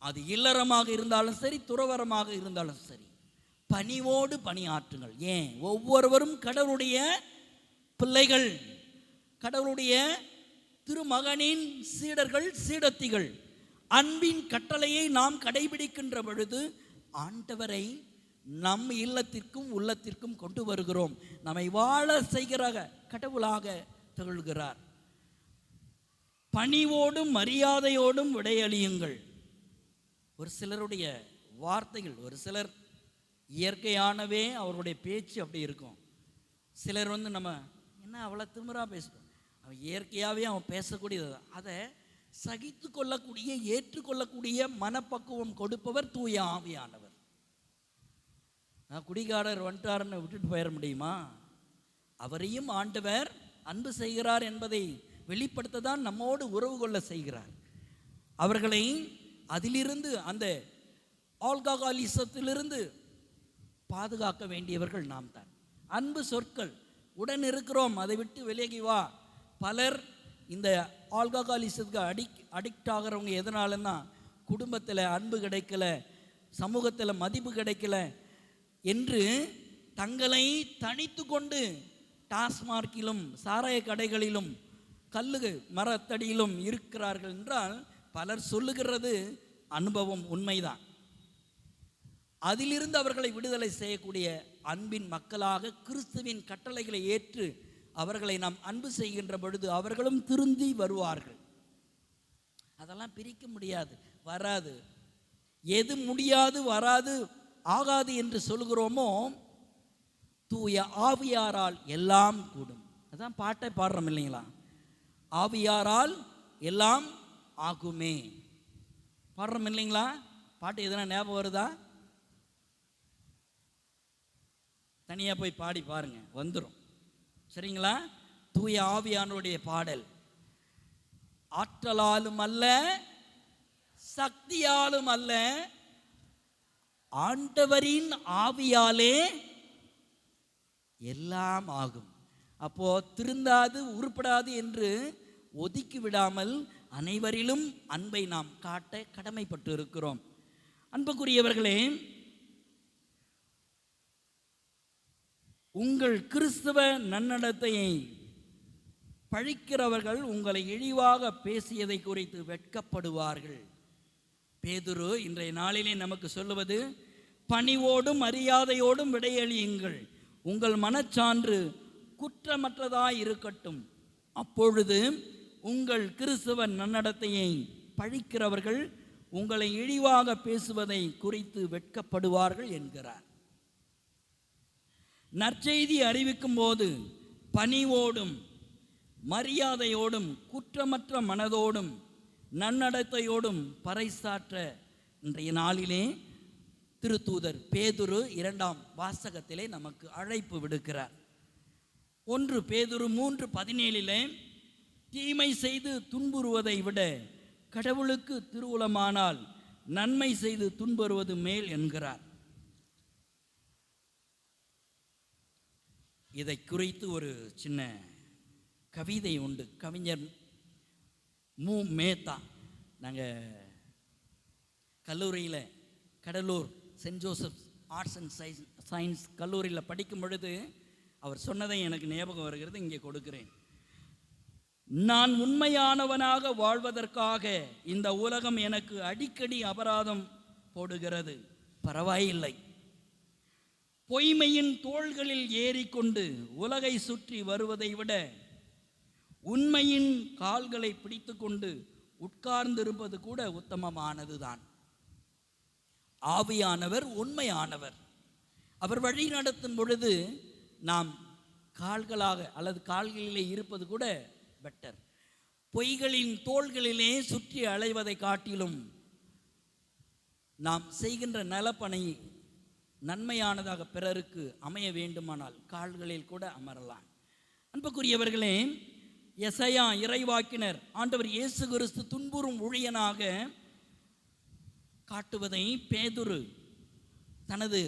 அது இல்லறமாக இருந்தாலும் சரி, துறவரமாக இருந்தாலும் சரி, பணிவோடு பணி ஆற்றுங்கள். ஏன்? ஒவ்வொருவரும் கடவுளுடைய பிள்ளைகள், கடவுளுடைய திருமகனின் சீடர்கள், சீடத்திகள். அன்பின் கட்டளையை நாம் கடைபிடிக்கின்ற பொழுது ஆண்டவரை நம் இல்லத்திற்கும் உள்ளத்திற்கும் கொண்டு வருகிறோம். நம்மை வாழ செய்கிற கடவுளாக திகழ்கிறார். பணிவோடும் மரியாதையோடும் விடையளியுங்கள். ஒரு சிலருடைய வார்த்தைகள், ஒரு சிலர் இயற்கையானவே அவருடைய பேச்சு அப்படி இருக்கும். சிலர் நம்ம என்ன அவ்வளோ திமிரா பேசுகிறோம், அவன் இயற்கையாகவே அவன் பேசக்கூடியது. அதை சகித்து கொள்ளக்கூடிய, ஏற்றுக்கொள்ளக்கூடிய மனப்பக்குவம் கொடுப்பவர் தூய ஆவியானவர். நான் குடிகாரர் வந்துட்டாருன்னு விட்டுட்டு போயிட முடியுமா? அவரையும் ஆண்டவர் அன்பு செய்கிறார் என்பதை வெளிப்படுத்த தான் நம்மோடு உறவு கொள்ள செய்கிறார். அவர்களை அதிலிருந்து, அந்த ஆல்கஹாலிசத்திலிருந்து பாதுகாக்க வேண்டியவர்கள் நாம் தான். அன்பு சொற்கள், உடன் இருக்கிறோம், அதை விட்டு விலகி வா. பலர் இந்த ஆல்கஹாலிசத்துக்கு அடிக்ட் ஆகிறவங்க எதனாலன்னா, குடும்பத்தில் அன்பு கிடைக்கல, சமூகத்தில் மதிப்பு கிடைக்கல என்று தங்களை தனித்து கொண்டு டாஸ்மார்க்கிலும் சாராய கடைகளிலும் கல்லு மரத்தடியிலும் இருக்கிறார்கள் என்றால் பலர் சொல்லுகிறது அனுபவம், உண்மைதான். அதிலிருந்து அவர்களை விடுதலை செய்யக்கூடிய அன்பின் மக்களாக கிறிஸ்துவின் கட்டளைகளை ஏற்று அவர்களை நாம் அன்பு செய்கின்ற பொழுது அவர்களும் திருந்தி வருவார்கள். அதெல்லாம் பிரிக்க முடியாது, வராது. எது முடியாது, வராது, ஆகாது என்று சொல்கிறோமோ, தூய ஆவியாரால் எல்லாம் கூடும். அதான் பாட்டை பாடுறோம் இல்லைங்களா? ஆவியாரால் எல்லாம் ஆகுமே. பாடுறோம் இல்லைங்களா? பாட்டு எதனா ஞாபகம் வருதா? தனியாக போய் பாடி பாருங்க, வந்துடும். சரிங்களா? தூய ஆவியானுடைய பாடல். ஆற்றலாலும் அல்ல, சக்தியாலும் அல்ல, ஆண்டவரின் ஆவியாலே எல்லாம் ஆகும். அப்போ திருந்தாது உருப்படாது என்று ஒதுக்கி விடாமல் அனைவரிலும் அன்பை நாம் காட்ட கடமைப்பட்டு இருக்கிறோம். அன்புக்குரியவர்களே, உங்கள் கிறிஸ்தவ நன்னடத்தையை பழிக்கிறவர்கள் உங்களை இழிவாக பேசியதை குறித்து வெட்கப்படுவார்கள். பேதுரு இன்றைய நாளிலே நமக்கு சொல்லுவது, பணிவோடும் மரியாதையோடும் விடையளியுங்கள், உங்கள் மனச்சான்று குற்றமற்றதாய் இருக்கட்டும். அப்பொழுது உங்கள் கிறிஸ்தவ நன்னடத்தையை பழிக்கிறவர்கள் உங்களை இழிவாக பேசுவதை குறித்து வெட்கப்படுவார்கள் என்கிறார். நற்செய்தி அறிவிக்கும் போது பணிவோடும் மரியாதையோடும் குற்றமற்ற மனதோடும் நன்னடத்தையோடும் பறைசாற்ற இன்றைய நாளிலே திருத்தூதர் பேதுரு 2ஆம் வாசகத்திலே நமக்கு அழைப்பு விடுக்கிறார். 1 பேதுரு 3:17 தீமை செய்து துன்புறுவதை விட கடவுளுக்கு திருவுளமானால் நன்மை செய்து துன்புறுவது மேல் என்கிறார். இதை குறித்து ஒரு சின்ன கவிதை உண்டு. கவிஞர் மு. மேத்தா, நாங்கள் கல்லூரியில் Cuddalore saint Joseph arts and science கல்லூரியில் படிக்கும் பொழுது அவர் சொன்னதை எனக்கு ஞாபகம் வருகிறது, இங்கே கொடுக்கிறேன். நான் உண்மையானவனாக வாழ்வதற்காக இந்த உலகம் எனக்கு அடிக்கடி அபராதம் போடுகிறது, பரவாயில்லை. பொய்மையின் தோள்களில் ஏறிக்கொண்டு உலகை சுற்றி வருவதை விட உண்மையின் கால்களை பிடித்து கொண்டு உட்கார்ந்திருப்பது கூட உத்தமமானதுதான். ஆவியானவர் உண்மையானவர். அவர் வழி நடத்தும் பொழுது நாம் கால்களாக அல்லது கால்களிலே இருப்பது கூட பெட்டர். பொய்களின் தோள்களிலே சுற்றி அலைவதை காட்டிலும் நாம் செய்கின்ற நலப்பணி நன்மையானதாக பிறருக்கு அமைய வேண்டுமானால் கால்களில் கூட அமரலாம். அன்புக்குரியவர்களே, எசையா இறைவாக்கினர் ஆண்டவர் இயேசு கிறிஸ்து துன்புறும் ஊழியனாக காட்டுவதை பேதுரு தனது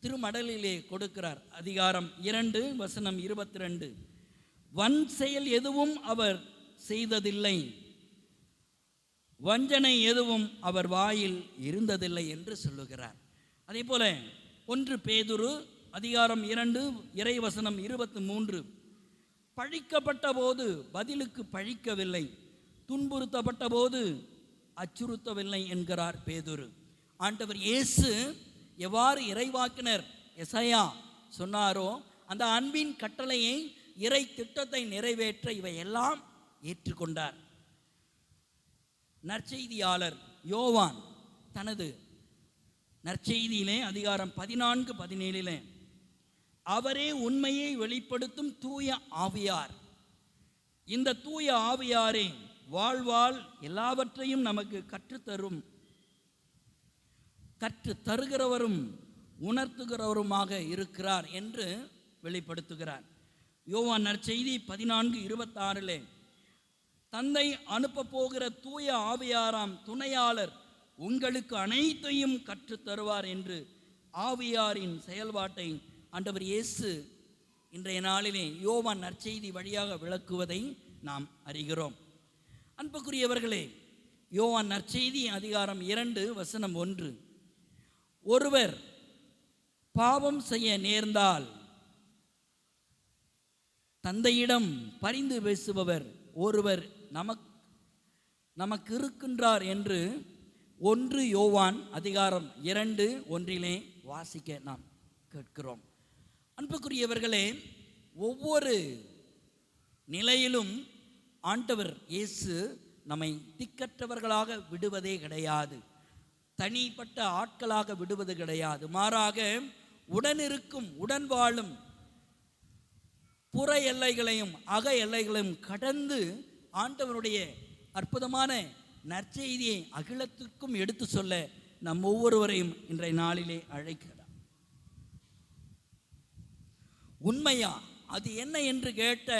திருமடலிலே கொடுக்கிறார். அதிகாரம் 2:22 வன் செயல் எதுவும் அவர் செய்ததில்லை, வஞ்சனை எதுவும் அவர் வாயில் இருந்ததில்லை என்று சொல்லுகிறார். அதே போல 1 பேதுரு அதிகாரம் 2 இறைவசனம் 23 பழிக்கப்பட்ட போது பதிலுக்கு பழிக்கவில்லை, துன்புறுத்தப்பட்ட போது அச்சுறுத்தவில்லை என்கிறார் பேதுரு. ஆண்டவர் இயேசு எவ்வாறு இறைவாக்கினர் எசையா சொன்னாரோ அந்த அன்பின் கட்டளையை, இறை திட்டத்தை நிறைவேற்ற இவையெல்லாம் ஏற்றுக்கொண்டார். நற்செய்தியாளர் யோவான் தனது நற்செய்தியிலே அதிகாரம் 14:17 அவரே உண்மையை வெளிப்படுத்தும் தூய ஆவியார், இந்த தூய ஆவியாரே வாழ்வால் எல்லாவற்றையும் நமக்கு கற்று தருகிறவரும் உணர்த்துகிறவருமாக இருக்கிறார் என்று வெளிப்படுத்துகிறார். யோவான் நற்செய்தி 14:26 தந்தை அனுப்ப போகிற தூய ஆவியாராம் துணையாளர் உங்களுக்கு அனைத்தையும் கற்றுத் தருவார் என்று ஆவியாரின் செயல்பாட்டை ஆண்டவர் இயேசு இன்றைய நாளிலே யோவான் நற்செய்தி வழியாக விளக்குவதை நாம் அறிகிறோம். அன்புக்குரியவர்களே, யோவான் நற்செய்தி அதிகாரம் 2:1 ஒருவர் பாவம் செய்ய நேர்ந்தால் தந்தையிடம் பரிந்து பேசுபவர் ஒருவர் நமக்கு இருக்கின்றார் என்று 1 யோவான் அதிகாரம் 2:1 வாசிக்க நாம் கேட்கிறோம். அன்புக்குரியவர்களே, ஒவ்வொரு நிலையிலும் ஆண்டவர் இயேசு நம்மை திக்கற்றவர்களாக விடுவதே கிடையாது, தனிப்பட்ட ஆட்களாக விடுவது கிடையாது. மாறாக உடனிருக்கும் உடன் வாழும் புற எல்லைகளையும் அக எல்லைகளையும் கடந்து ஆண்டவருடைய அற்புதமான நற்செய்தியை அகிலத்துக்கும் எடுத்து சொல்ல நம் ஒவ்வொருவரையும் இன்றைய நாளிலே அழைக்கிறார். உண்மையா அது என்ன என்று கேட்ட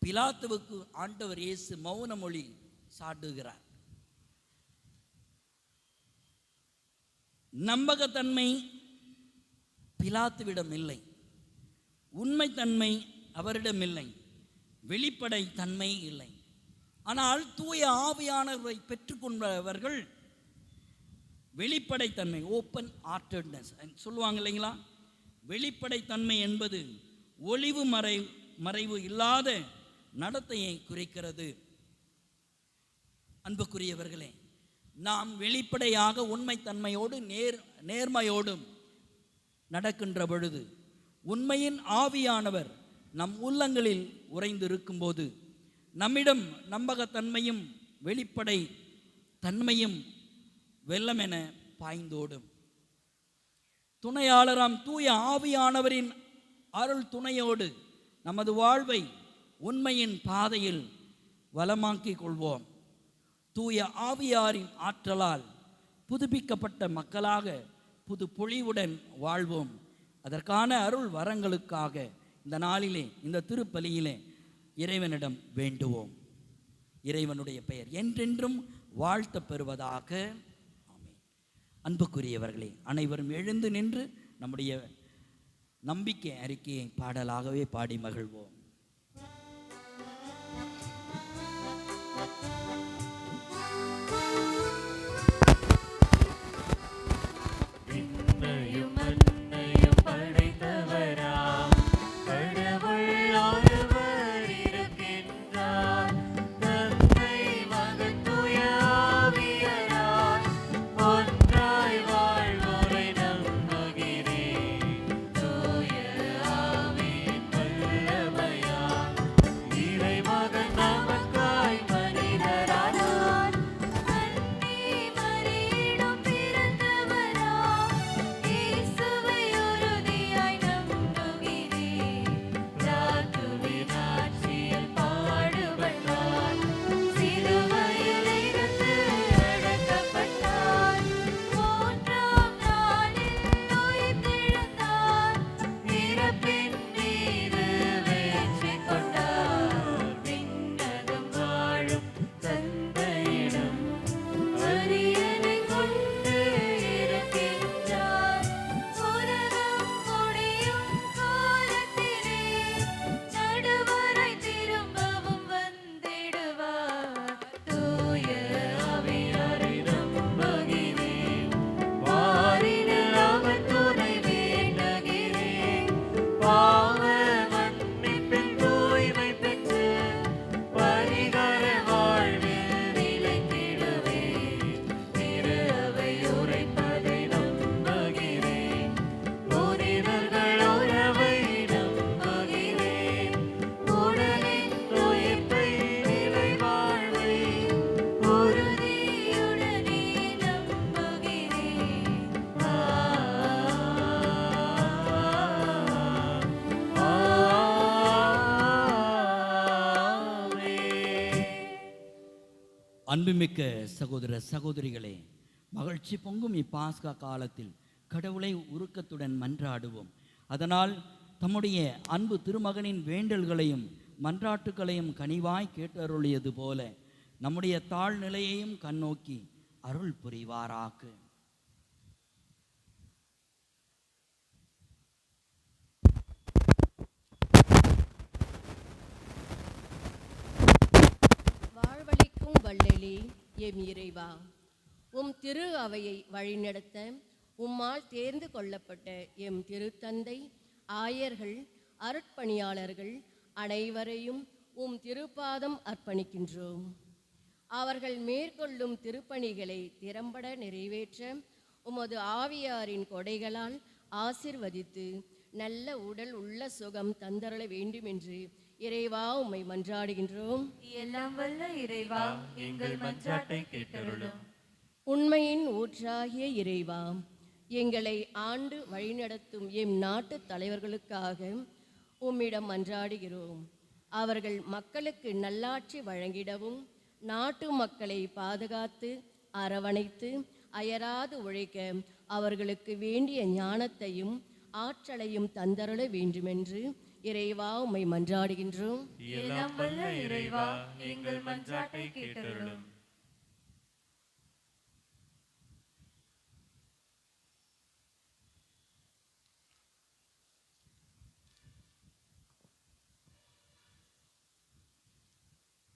பிலாத்துவுக்கு ஆண்டவர் இயேசு மௌன மொழி சாட்டுகிறார். நம்பகத்தன்மை பிலாத்துவிடம் இல்லை, உண்மைத்தன்மை அவரிடம் இல்லை, வெளிப்படை தன்மை இல்லை. ஆனால் தூய ஆவியானவரை பெற்றுக்கொண்டவர்கள் வெளிப்படைத்தன்மை, ஓப்பன் ஹார்ட்டட்னஸ் சொல்லுவாங்க இல்லைங்களா. வெளிப்படைத்தன்மை என்பது ஒளிவு மறைவு இல்லாத நடத்தையை குறிக்கிறது. அன்புக்குரியவர்களே, நாம் வெளிப்படையாக உண்மைத்தன்மையோடு நேர்மையோடும் நடக்கின்ற பொழுது உண்மையின் ஆவியானவர் நம் உள்ளங்களில் உறைந்து இருக்கும்போது நம்மிடம் நம்பகத்தன்மையும் வெளிப்படை தன்மையும் வெள்ளமென பாய்ந்தோடும். துணையாளராம் தூய ஆவியானவரின் அருள் துணையோடு நமது வாழ்வை உண்மையின் பாதையில் வளமாக்கிக் கொள்வோம். தூய ஆவியாரின் ஆற்றலால் புதுப்பிக்கப்பட்ட மக்களாக புது பொழிவுடன் வாழ்வோம். அதற்கான அருள் வரங்களுக்காக இந்த நாளிலே, இந்த திருப்பலியிலே இறைவனிடம் வேண்டுவோம். இறைவனுடைய பெயர் என்றென்றும் வாழ்த்த பெறுவதாக. ஆமென். அன்புக்குரியவர்களே, அனைவரும் எழுந்து நின்று நம்முடைய நம்பிக்கை அறிக்கையை பாடலாகவே பாடி மகிழ்வோம். அன்புமிக்க சகோதர சகோதரிகளே, மகிழ்ச்சி பொங்கும் இப்பாஸ்கா காலத்தில் கடவுளை உருக்கத்துடன் மன்றாடுவோம். அதனால் தம்முடைய அன்பு திருமகனின் வேண்டல்களையும் மன்றாட்டுகளையும் கனிவாய் கேட்டருளியது போல நம்முடைய தாழ்நிலையையும் கண்ணோக்கி அருள் புரிவாராக. வாழ்வளிக்கும் வள்ளலே எம் இறைவா, உம் திரு அவையை வழிநடத்த உம்மால் தேர்ந்து கொள்ளப்பட்ட எம் திருத்தந்தை, ஆயர்கள், அருட்பணியாளர்கள் அனைவரையும் உம் திருப்பாதம் அர்ப்பணிக்கின்றோம். அவர்கள் மேற்கொள்ளும் திருப்பணிகளை திறம்பட நிறைவேற்ற உமது ஆவியாரின் கொடைகளால் ஆசிர்வதித்து நல்ல உடல் உள்ள சுகம் தந்தருள வேண்டுமென்று இறைவா உம்மை மன்றாடுகின்றோம். எல்லாம் வல்ல இறைவா, எங்கள் மன்றாட்டை கேட்டருளும். உண்மையின் ஊற்றாகிய இறைவா, எங்களை ஆண்டு வழிநடத்தும் எம் நாட்டு தலைவர்களுக்காக உம்மிடம் மன்றாடுகிறோம். அவர்கள் மக்களுக்கு நல்லாட்சி வழங்கிடவும் நாட்டு மக்களை பாதுகாத்து அரவணைத்து அயராது உழைக்க அவர்களுக்கு வேண்டிய ஞானத்தையும் ஆற்றலையும் தந்தருள வேண்டுமென்று இறைவா உம்மை மன்றாடுகின்றோம். எல்லாம் வல்ல இறைவா, எங்கள் மன்றாட்டை கேட்டருளும்.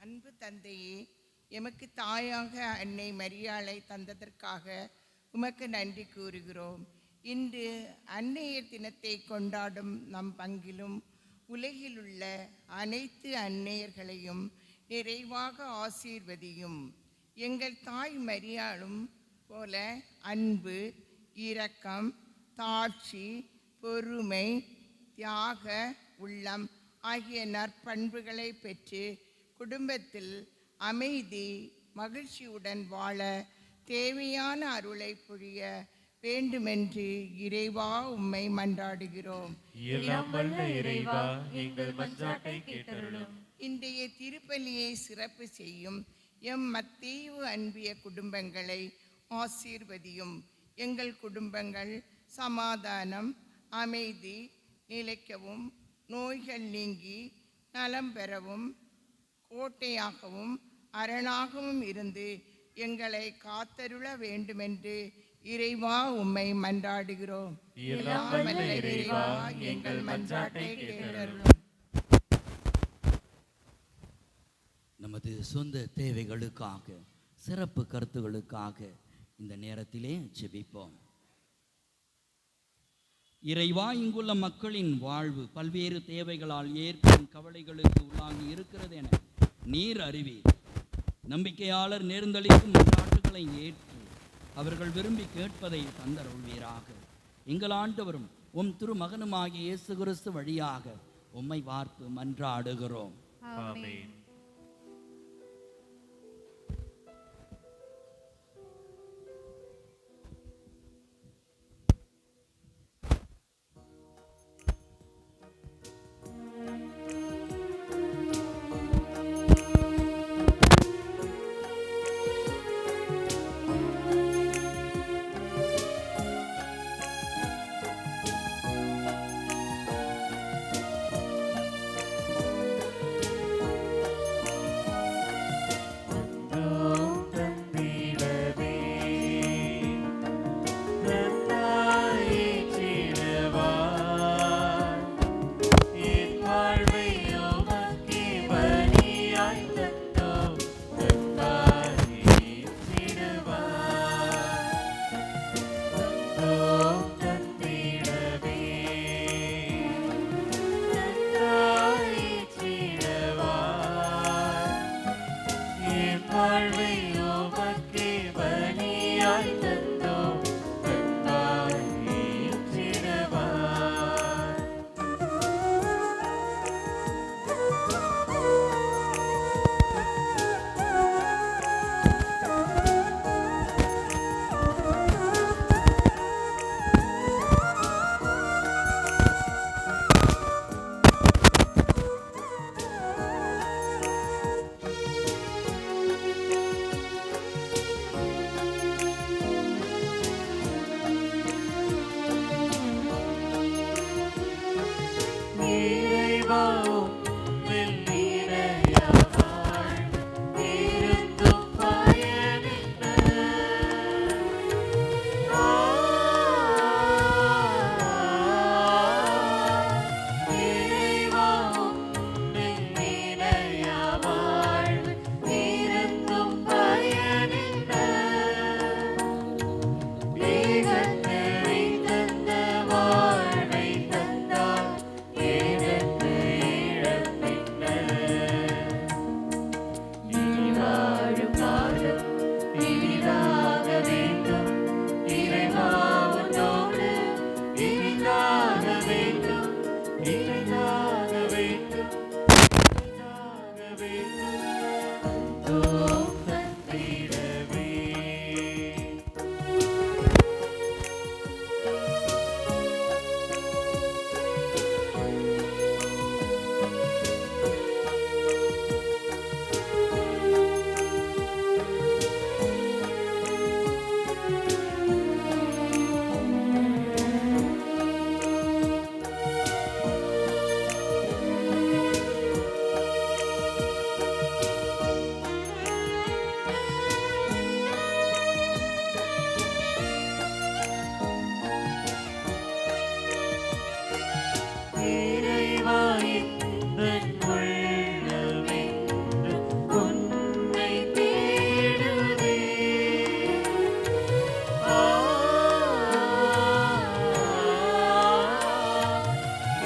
அன்பு தந்தையே, எமக்கு தாயாக அன்னை மரியாளை தந்ததற்காக உமக்கு நன்றி கூறுகிறோம். இன்று அன்னையர் தினத்தை கொண்டாடும் நம் பங்கிலும் உலகிலுள்ள அனைத்து அன்னையர்களையும் நிறைவாக ஆசீர்வதியும். எங்கள் தாய் மரியாளும் போல அன்பு, இரக்கம், தாட்சி, பொறுமை, தியாக உள்ளம் ஆகிய நற்பண்புகளை பெற்று குடும்பத்தில் அமைதி மகிழ்ச்சியுடன் வாழ தேவையான அருளை பொழிய வேண்டுமென்று இறைவா உம்மை மன்றாடுகிறோம். எல்லாம் வல்ல இறைவா, எங்கள் மன்றாட்டை கேட்டருளும். இன்றைய திருப்பலியை சிறப்பு செய்யும் எம் மத்தேயு அன்பிய குடும்பங்களை ஆசீர்வதியும். எங்கள் குடும்பங்கள் சமாதானம், அமைதி நிலைக்கவும், நோய்கள் நீங்கி நலம் பெறவும், கோட்டையாகவும் அரணாகவும் இருந்து எங்களை காத்தருள வேண்டுமென்று இறைவா உம்மை மன்றாடுகிறோம். எல்லாம் வல்ல இறைவா, எங்கள் மன்றாட்டை கேட்டருளும். நமது சொந்த தேவைகளுக்காக, சிறப்பு கருத்துகளுக்காக இந்த நேரத்திலே ஜெபிப்போம். இறைவா, இங்குள்ள மக்களின் வாழ்வு பல்வேறு தேவைகளால் ஏற்படும் கவலைகளுக்கு உள்ளாகி இருக்கிறது என நீர் அறிவீர். நம்பிக்கையாளர் நேர்ந்தளிக்கும் மன்றாட்டுகளை ஏற்று அவர்கள் விரும்பி கேட்பதை தந்தருள்வீராக. எங்கள் ஆண்டவரும் உம் திருமகனுமாகிய இயேசு கிறிஸ்து வழியாக உம்மை பார்த்து மன்றாடுகிறோம். ஆமென்.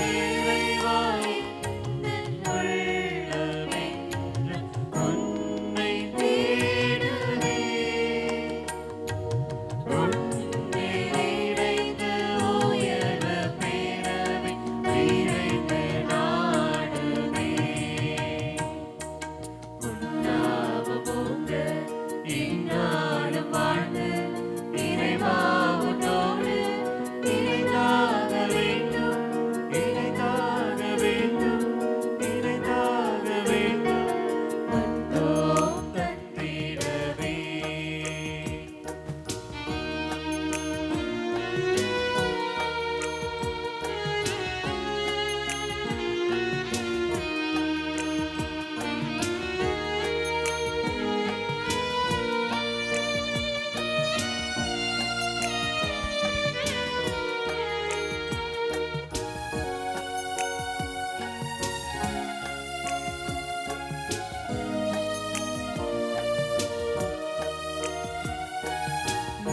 இறைவா எந்தன் உள்ளமென்றும் உன்னை தேடுதே. உன்னை இறைந்து உயர்வு பெறவே விரைந்து நாடுதே. உன்னாவபோங்க இந்நாளும் வாழ்ந்து இறைவா உன்னோடு இணைந்தாக வேண்டும், இணைந்தாக வேண்டும், இணைந்தாக வேண்டும். வந்தோம் தந்திடவே.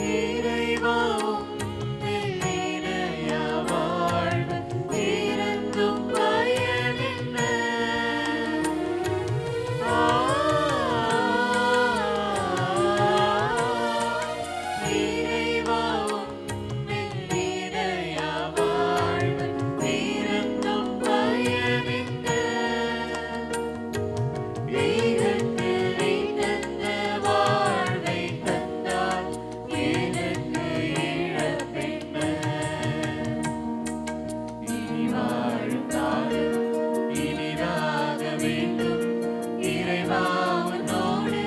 இறைவா உம்மில் நிறைய வாழ்வு இருந்தும் பயனில்ல. இறைவா உம்மில் நிறைய வாழ்வு இருந்தும் பயனில்ல. எனக்கு நீ தந்த வாழ்வை தந்தால் எனக்கு இழப்பென்ன? இனி வாழும் காலம் இனிதாக வேண்டும், இறைவா உன்னோடு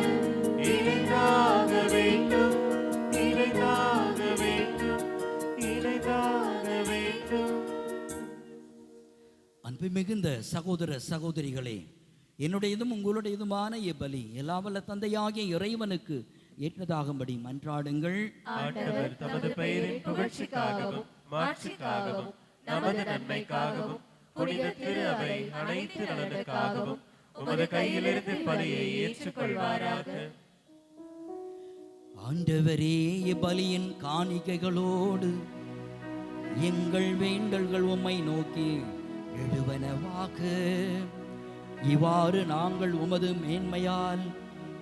இணைந்தாக வேண்டும், இணைந்தாக வேண்டும், இணைந்தாக வேண்டும். அன்பு மிகுந்த சகோதர சகோதரிகளே, என்னுடையதும் உங்களுடையதுமான இப்பலி எல்லாம் வல்ல தந்தையாகிய இறைவனுக்கு ஏற்றதாகும்படி மன்றாடுங்கள். ஆண்டவர் தமது பெயரின் புகழ்ச்சிக்காகவும் மாட்சிக்காகவும் நமது நன்மைக்காகவும் புனித திரு அவை அனைத்து நலனுக்காகவும் உமது கையிலிருந்து பலியை ஏற்றுக்கொள்வாராக. ஆண்டவரே, இப்பலியின் காணிக்கைகளோடு எங்கள் வேண்டல்கள் உம்மை நோக்கி எழுவனவாக. இவ்வாறு நாங்கள் உமது மேன்மையால்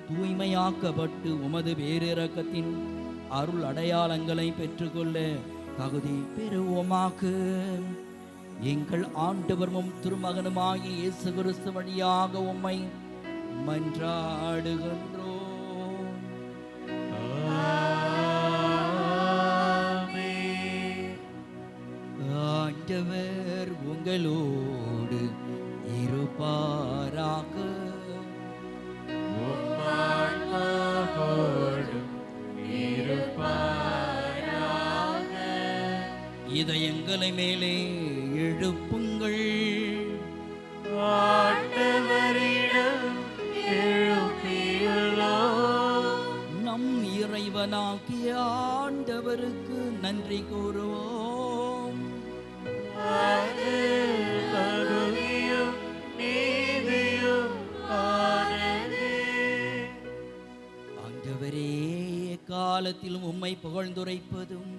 தூய்மையாக்கப்பட்டு உமது பேரிரக்கத்தின் அருள் அடையாளங்களை பெற்றுக்கொள்ள தகுதி பெறுவோமாக. எங்கள் ஆண்டவரும் திருமகனுமாகிய இயேசு கிறிஸ்து வழியாக உம்மை மன்றாடுகின்றோம். ஆண்டவர் உங்களோடு இருப்பாராக. உம்மான்மாவோடும் இருப்பாராக. இதயங்களை மேலே எழுப்புங்கள். ஆண்டவரிடம் எழுப்பியுள்ளோம். நம் இறைவனாகிய ஆண்டவருக்கு நன்றி கூறுவோம். அது தகுதியும் நீதியும் ஆனதே. ஆண்டவரே, காலத்திலும் உம்மை புகழ்ந்துரைப்பதும்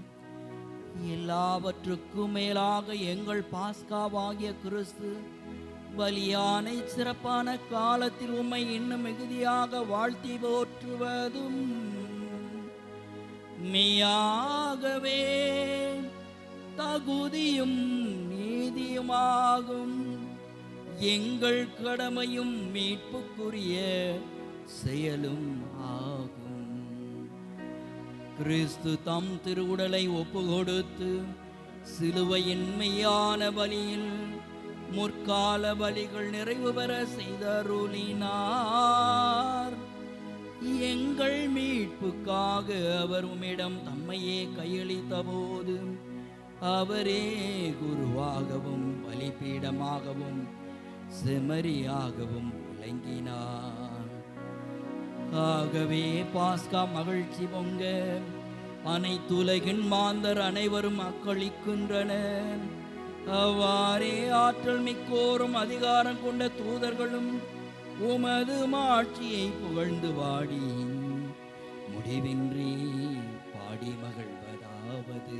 எல்லாவற்றுக்கும் மேலாக எங்கள் பாஸ்காவாகிய கிறிஸ்து பலியான சிறப்பான காலத்தில் உம்மை இன்னும் மிகுதியாக வாழ்த்தி போற்றுவதும் மெய்யாகவே தகுதியும் நீதியுமாகும். எங்கள் கடமையும் மீட்புக்குரிய செயலும் ஆகும். கிறிஸ்து தம் திருவுடலை ஒப்பு கொடுத்து சிலுவையின் மெய்யான பலியில் முற்கால பலிகள் நிறைவு பெற செய்தருளினார். எங்கள் மீட்புக்காக அவர் உம்மிடம் தம்மையே கையளித்த போது அவரே குருவாகவும் பலிபீடமாகவும் செமரியாகவும் விளங்கினார். ஆகவே பாஸ்கா மகிழ்ச்சி பொங்க அனைத்துலகின் மாந்தர் அனைவரும் அக்களிக்கின்றனர். அவ்வாறே ஆற்றல் மிக்கோரும் அதிகாரம் கொண்ட தூதர்களும் உமது மாட்சியை புகழ்ந்து பாடி முடிவின்றி பாடி மகிழ்வதாவது.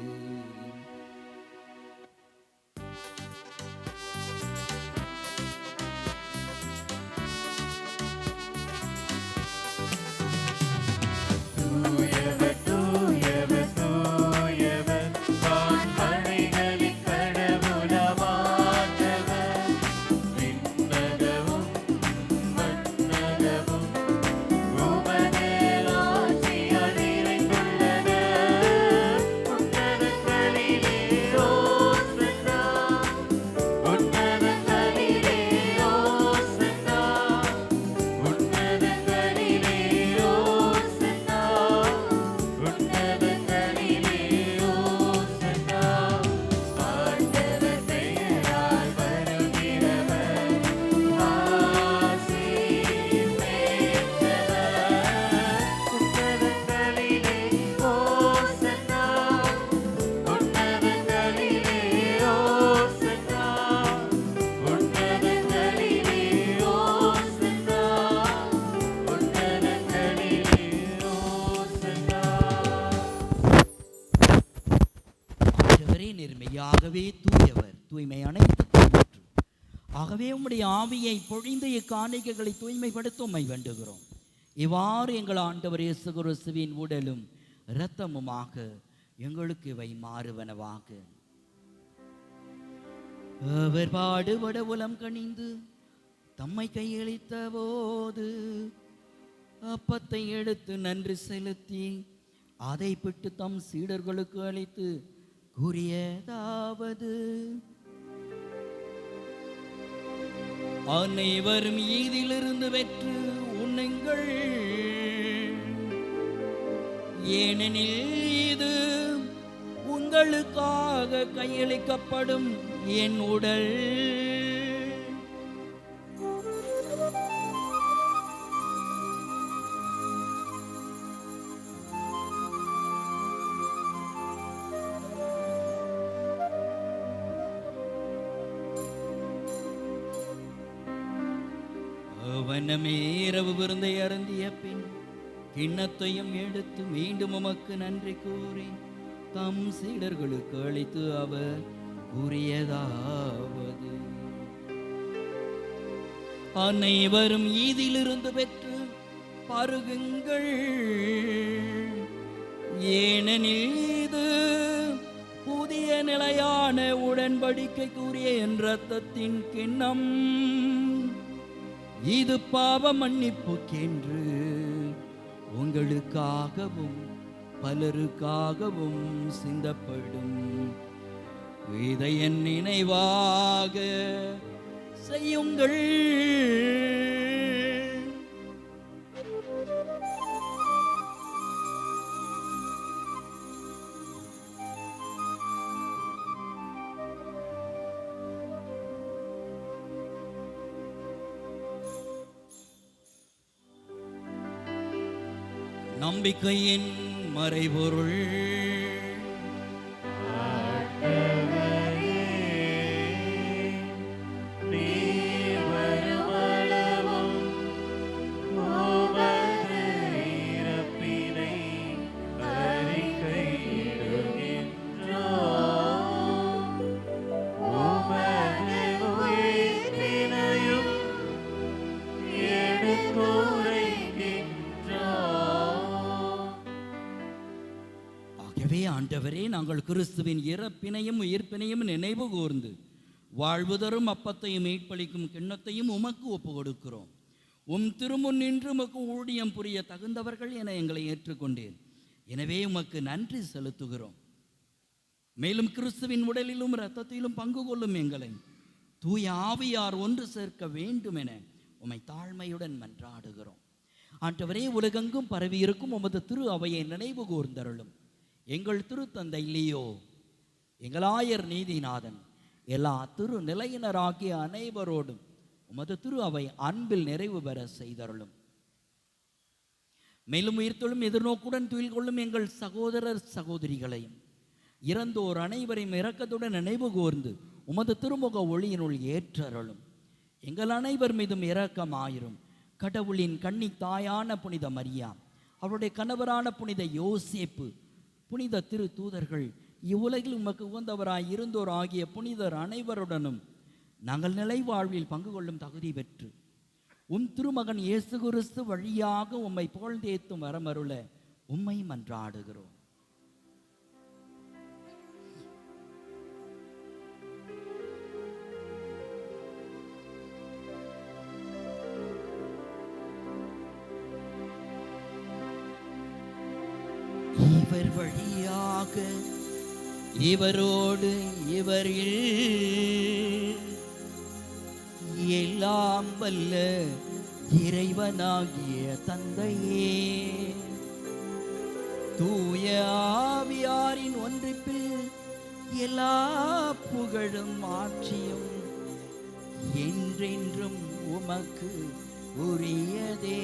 ஆகவே தூயவர், தூய்மை அனைத்துக்கும் ஊற்று. ஆகவே உம்முடைய ஆவியை பொழிந்து இக்காணிக்கைகளை தூய்மைப்படுத்த உம்மை வேண்டுகிறோம். இவ்வாறு எங்கள் ஆண்டவர் இயேசு கிறிஸ்துவின் உடலும் இரத்தமுமாக எங்களுக்கு இவை மாறுவனவாக. அவர் பாடுபட உலம் கனிந்து தம்மை கையளித்த போது அப்பத்தை எடுத்து நன்றி செலுத்தி அதை பிட்டு தம் சீடர்களுக்கு அளித்து கூறியதாவது: அனைவரும் ஈதிலிருந்து வெற்று உண்ணுங்கள், ஏனெனில் இது உங்களுக்காக கையளிக்கப்படும் என் உடல். அவனமே இரவு விருந்தை அருந்திய பின் கிண்ணத்தையும் எடுத்து மீண்டும் உமக்கு நன்றி கூறி தம் சீடர்களுக்கு அளித்து அவர் கூறியதாவது: அனைவரும் ஈதிலிருந்து பெற்று பருகுங்கள், ஏனெனில் இது புதிய நிலையான உடன்படிக்கைக்குரிய என் இரத்தத்தின் கிண்ணம். இது பாவ மன்னிப்புக்கென்று உங்களுக்காகவும் பலருக்காகவும் சிந்தப்படும். இதை என் நினைவாக செய்யுங்கள். நம்பிக்கையின் மறைபொருள். ஆண்டவரே, நாங்கள் கிறிஸ்துவின் இறப்பினையும் உயிர்ப்பினையும் நினைவு கூர்ந்து வாழ்வு தரும் அப்பத்தையும் மீட்பளிக்கும் கிண்ணத்தையும் உமக்கு ஒப்பு கொடுக்கிறோம். உம் திருமுன் நின்று உமக்கு ஊழியம் புரிய தகுந்தவர்கள் என எங்களை ஏற்றுக்கொண்டேன். எனவே உமக்கு நன்றி செலுத்துகிறோம். மேலும் கிறிஸ்துவின் உடலிலும் இரத்தத்திலும் பங்கு கொள்ளும் எங்களை தூய ஆவியார் ஒன்று சேர்க்க வேண்டும் என உம்மை தாழ்மையுடன் மன்றாடுகிறோம். ஆண்டவரே, உலகெங்கும் பரவி இருக்கும் உமது திரு அவையை நினைவு கூர்ந்தருளும். எங்கள் திருத்தந்தை லியோ, எங்கள் ஆயர் நீதிநாதன், எல்லா திரு நிலையினராகிய அனைவரோடும் உமது திரு அவை அன்பில் நிறைவு பெற செய்தருளும். மேலும் உயிர்த்தெழும் எதிர்நோக்குடன் துயில் கொள்ளும் எங்கள் சகோதரர் சகோதரிகளையும் இறந்தோர் அனைவரையும் இரக்கத்துடன் நினைவு கூர்ந்து உமது திருமுக ஒளியினுள் ஏற்றருளும். எங்கள் அனைவர் மீதும் இரக்கமாயிரும். கடவுளின் கன்னி தாயான புனித மரியா, அவருடைய கணவரான புனித யோசேப்பு, புனித திரு தூதர்கள், இவ்வுலகில் உமக்கு உகந்தவராய் இருந்தோர் ஆகிய புனிதர் அனைவருடனும் நாங்கள் நிலை வாழ்வில் பங்கு கொள்ளும் தகுதி பெற்று உம் திருமகன் இயேசு கிறிஸ்து வழியாக உம்மை புகழ்ந்தேத்தும் வரமருள உம்மை மன்றாடுகிறோம். இவர் வழியாக இவரோடு இவரில் எல்லாம் வல்ல இறைவனாகிய தந்தையே, தூய ஆவியாரின் ஒன்றிப்பில் எல்லா புகழும் ஆட்சியும் என்றென்றும் உமக்கு உரியதே.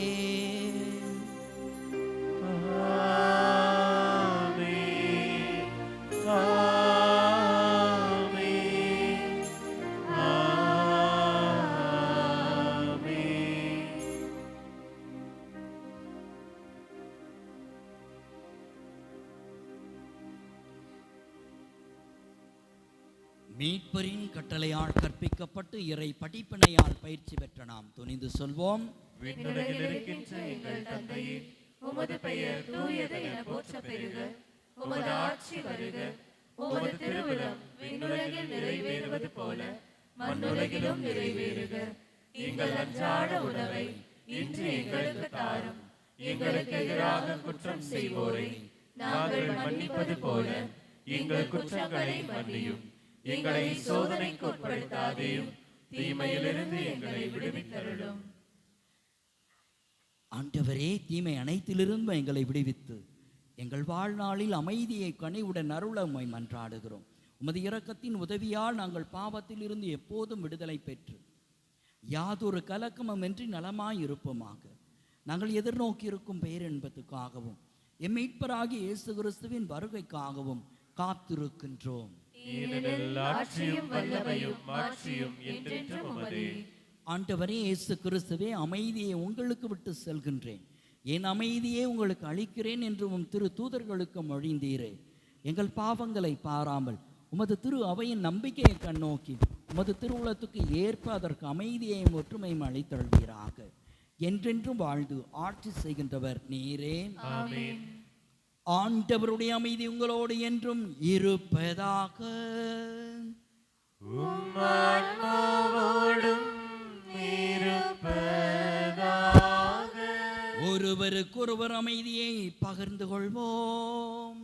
மீட்பரின் கட்டளையால் கற்பிக்கப்பட்டு இறை படிப்பினையால் பயிற்சி பெற்ற நாம் துணிந்து சொல்வோம். விண்ணுலகில் இருக்கின்ற எங்கள் தந்தையே, உமது பெயர் தூயது என போற்றப் பெறுக. உமது ஆட்சி வருக. உமது திருவிழம் விண்ணுலகில் நிறைவேறுவது போல மண்ணுலகிலும் நிறைவேறுக. எங்கள் அன்றாட உணவை இன்று எங்களுக்கு தாரும். எங்களுக்கு எதிராக குற்றம் செய்வோரை நாங்கள் மன்னிப்பது போல எங்கள் குற்றங்களை மன்னியும். எங்களை சோதனைக்கு உட்படுத்தாதேயும், தீமையிலிருந்து எங்களை விடுவித்தருளும். ஆண்டவரே, தீமை அனைத்திலிருந்தும் எங்களை விடுவித்து எங்கள் வாழ்நாளில் அமைதியை கனிவுடன் அருள உம்மை மன்றாடுகிறோம். உமது இரக்கத்தின் உதவியால் நாங்கள் பாவத்தில் இருந்து எப்போதும் விடுதலை பெற்று யாதொரு கலக்கமுமின்றி நலமாய் இருப்போமாக. நாங்கள் எதிர்நோக்கி இருக்கும் பேரென்பத்துக்காகவும் எம் மீட்பராகிய இயேசு கிறிஸ்துவின் வருகைக்காகவும் காத்திருக்கின்றோம். ஏனெனில் ஆட்சியும் வல்லமையும் மாட்சியும் என்றென்றும் உமதே. ஆண்டவரே இயேசு கிறிஸ்துவே, அமைதியை உங்களுக்கு விட்டு செல்கின்றேன், என் அமைதியே உங்களுக்கு அளிக்கிறேன் என்று உம் திரு தூதர்களுக்கு மொழிந்தீரே. எங்கள் பாவங்களை பாராமல் உமது திரு அவையின் நம்பிக்கையை கண்ணோக்கி உமது திருவுளத்துக்கு ஏற்ப அதற்கு அமைதியையும் ஒற்றுமையும் அளித்தருள்வீராக. என்றென்றும் வாழ்ந்து ஆட்சி செய்கின்றவர் நீரே. ஆமென். ஆண்டவருடைய அமைதி உங்களோடு என்றும் இருப்பதாக. உம் ஆன்மாவோடும் இருப்பதாக. ஒருவருக்கொருவர் அமைதியை பகிர்ந்து கொள்வோம்.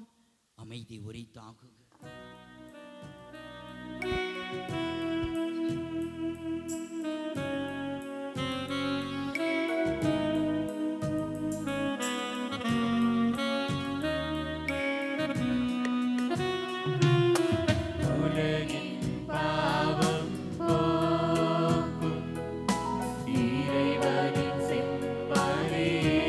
அமைதி உரித்தாகுக. உலகின் பாவம் போக்கும் இறைவனின் செம்மறியே,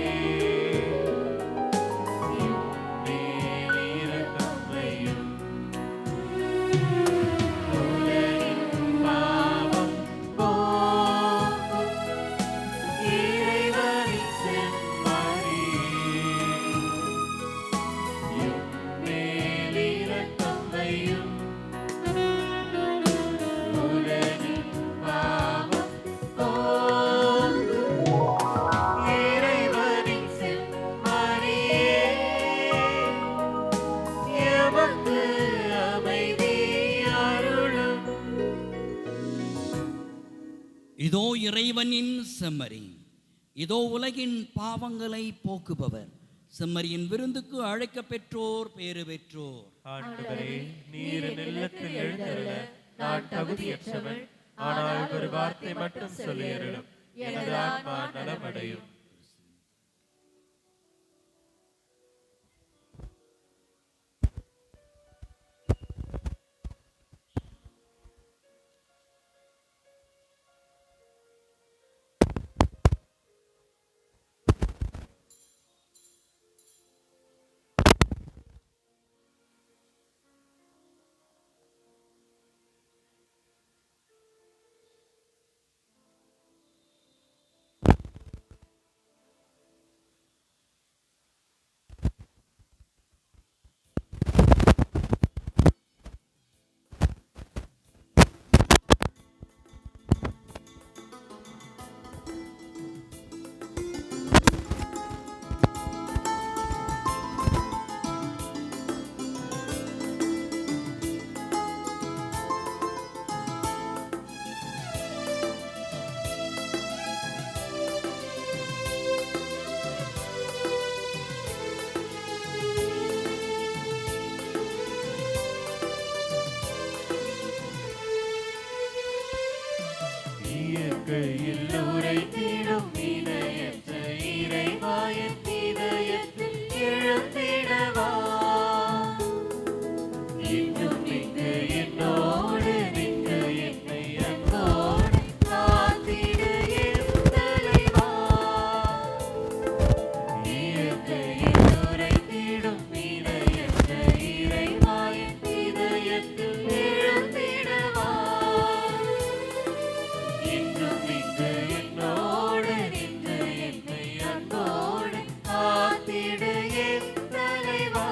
எம்மேல் இரக்கம் வையும். உலகின் பாவம் போக்கும் இறைவனின் செம்மறியே, எம்மேல் இரக்கம் வையும். உலகின் பாவம் போக்கும் இறைவனின் செம்மறியே, எமக்கு அமைதி அருளும். இதோ இறைவனின் செம்மறி, இதோ உலகின் பாவங்களை போக்குபவர். செம்மறியின் விருந்துக்கு அழைக்க பெற்றோர் பேறு பெற்றோர். ஆண்டவரே, நீர் நிலத்தில் எழுந்தருள நான் தகுதியற்றவள். ஆனால் ஒரு வார்த்தை மட்டும் சொல்லியருளும், எனது ஆன்மா நலமடையும். இயற்கையில் உரைத்திடும் இணையற்ற இறைவாயின் இதயத்தில் எழுந்திடவா. இன்னும் இங்கு என்னோடு நின்று என்னை அன்போடு காத்திடு என் தலைவா. இயற்கையில் உரைத்திடும் இணையற்ற இறைவாயின் இதயத்தில் எழுந்திடவா. இன்னும் இங்கு என்னோடு நின்று என்னை அன்போடு காத்திடு என் தலைவா.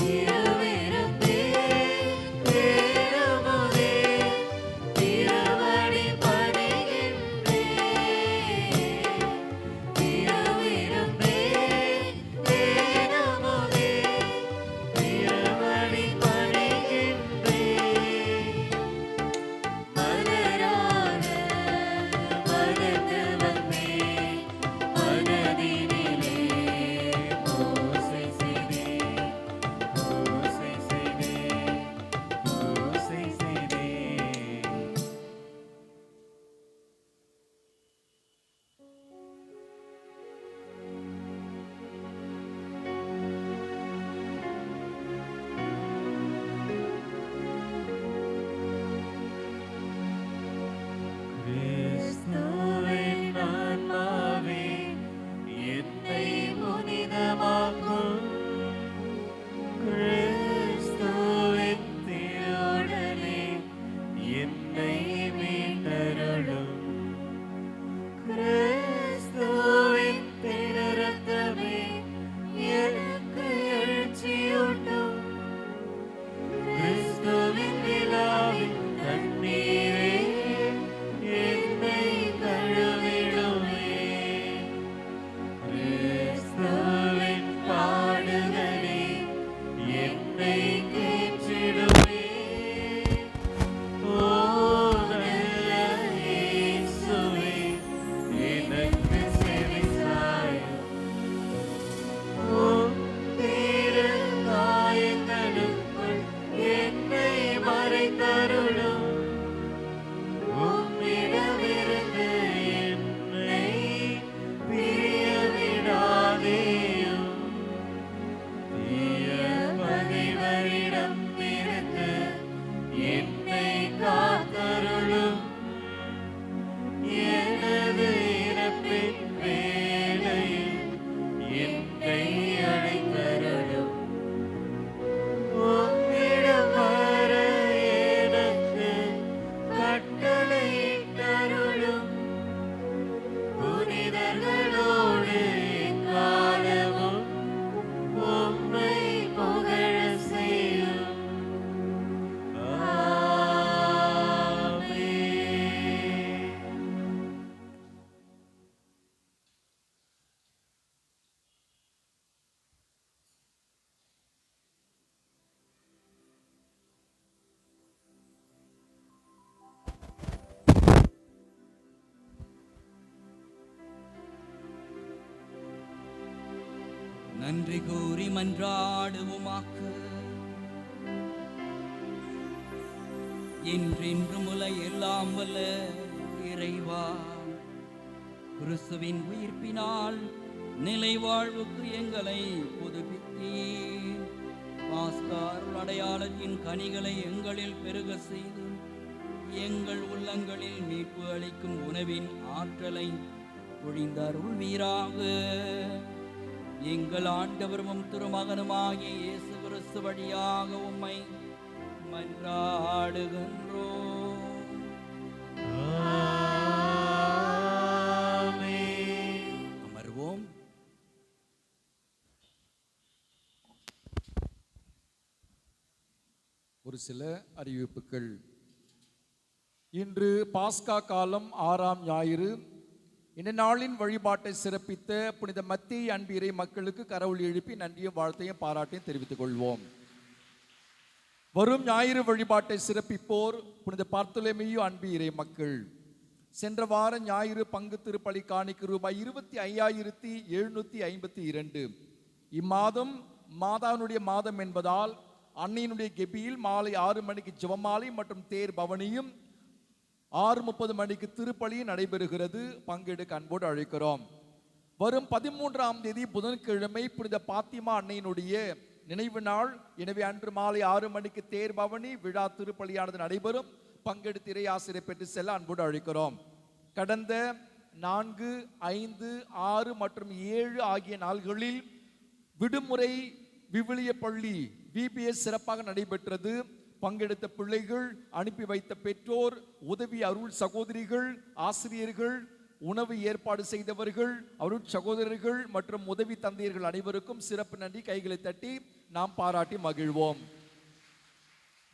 திருவிருந்தே தேனமுதே திருவடி பணிகின்றேன். திருவிருந்தே தேனமுதே திருவடி பணிகின்றேன். மலராக மலர்ந்து வந்தேன் மனதினிலே பூசை செய்தேன் பூசை செய்தேன் பூசை செய்தேன். கிறிஸ்துவின் ஆன்மாவே என்னை புனிதமாக்கும். கிறிஸ்துவின் திருவுடலே என்னை மீட்டருளும். கிறிஸ்துவின் திரு ரத்தமே எனக்கு எழுச்சியூட்டும். கிறிஸ்துவின் விழாவின் தண்ணீரே என்னை கழுவிடுமே. கிறிஸ்துவின் பாடுகளே என்னை தேற்றிடுமே. ஓ நல்ல இயேசுவே, எனக்கு செவிசாயும். உம் திரு காயங்களுக்குள் என்னை மறைத்தருளும். உம்மிடமிருந்து என்னை பிரிய விடாதேயும். தீய பகைவரிடமிருந்து என்னை காத்தருளும். எனது இறப்பின் வேளையில் என்னை அழைத்தருளும். உம்மிடம் வர எனக்கு கட்டளையிட்டருளும். புனிதர்களோடு எக்காலமும் உம்மை புகழச் செய்யும். ஆமென். நன்றி கூறி மன்றாடுவோமாக்க. என்றென்றும் உள்ள எல்லாம் வல்ல இறைவா, கிறிஸ்துவின் உயிர்ப்பினால் நிலை வாழ்வுக்கு எங்களை புதுப்பித்தீர். பாஸ்கா அருள் அடையாளத்தின் கனிகளை எங்களில் பெருக செய்து எங்கள் உள்ளங்களில் மீட்பு அளிக்கும் உணவின் ஆற்றலை பொழிந்தருள்வீராக. எங்கள் ஆண்டவரும் திருமகனுமாகிய இயேசு கிறிஸ்து வழியாக உம்மை மன்றாடுகின்றோம். ஆமென். அமர்வோம். ஒரு சில அறிவிப்புகள். இன்று பாஸ்கா காலம் 6ஆம் ஞாயிறு. இந்த நாளின் வழிபாட்டை சிறப்பித்த புனித மத்தேயு அன்பு இறை மக்களுக்கு கரவொலி எழுப்பி நன்றியும் வாழ்த்தையும் பாராட்டையும் தெரிவித்துக் கொள்வோம். வரும் ஞாயிறு வழிபாட்டை சிறப்பிப்போர் புனித பார்த்தோலமேயு அன்பு இறை மக்கள். சென்ற வார ஞாயிறு பங்கு திருப்பலி காணிக்கு ரூபாய் 25,752. இம்மாதம் மாதாவினுடைய மாதம் என்பதால் அன்னையினுடைய கெபியில் மாலை 6 மணிக்கு ஜெபமாலை மற்றும் தேர் பவனியும் 6:30 மணிக்கு திருப்பலி நடைபெறுகிறது. பங்கெடுக்க அன்போடு அழைக்கிறோம். வரும் 13ஆம் தேதி புதன்கிழமை புனித பாத்திமா அன்னையினுடைய நினைவு நாள். எனவே அன்று மாலை 6 மணிக்கு தேர் பவனி விழா திருப்பலியானது நடைபெறும். பங்கெடுத்து இறை ஆசிரியர் பெற்று செல்ல அன்போடு அழைக்கிறோம். கடந்த 4, 5, 6 மற்றும் 7 ஆகிய நாள்களில் விடுமுறை விவிலிய பள்ளி VBS சிறப்பாக நடைபெற்றது. பங்கெடுத்த பிள்ளைகள், அனுப்பி வைத்த பெற்றோர், உதவி அருள் சகோதரிகள், ஆசிரியர்கள், உணவு ஏற்பாடு செய்தவர்கள், அருள் சகோதரர்கள் மற்றும் உதவி தந்தையர்கள் அனைவருக்கும் சிறப்பு நன்றி. கைகளை தட்டி நாம் பாராட்டி மகிழ்வோம்.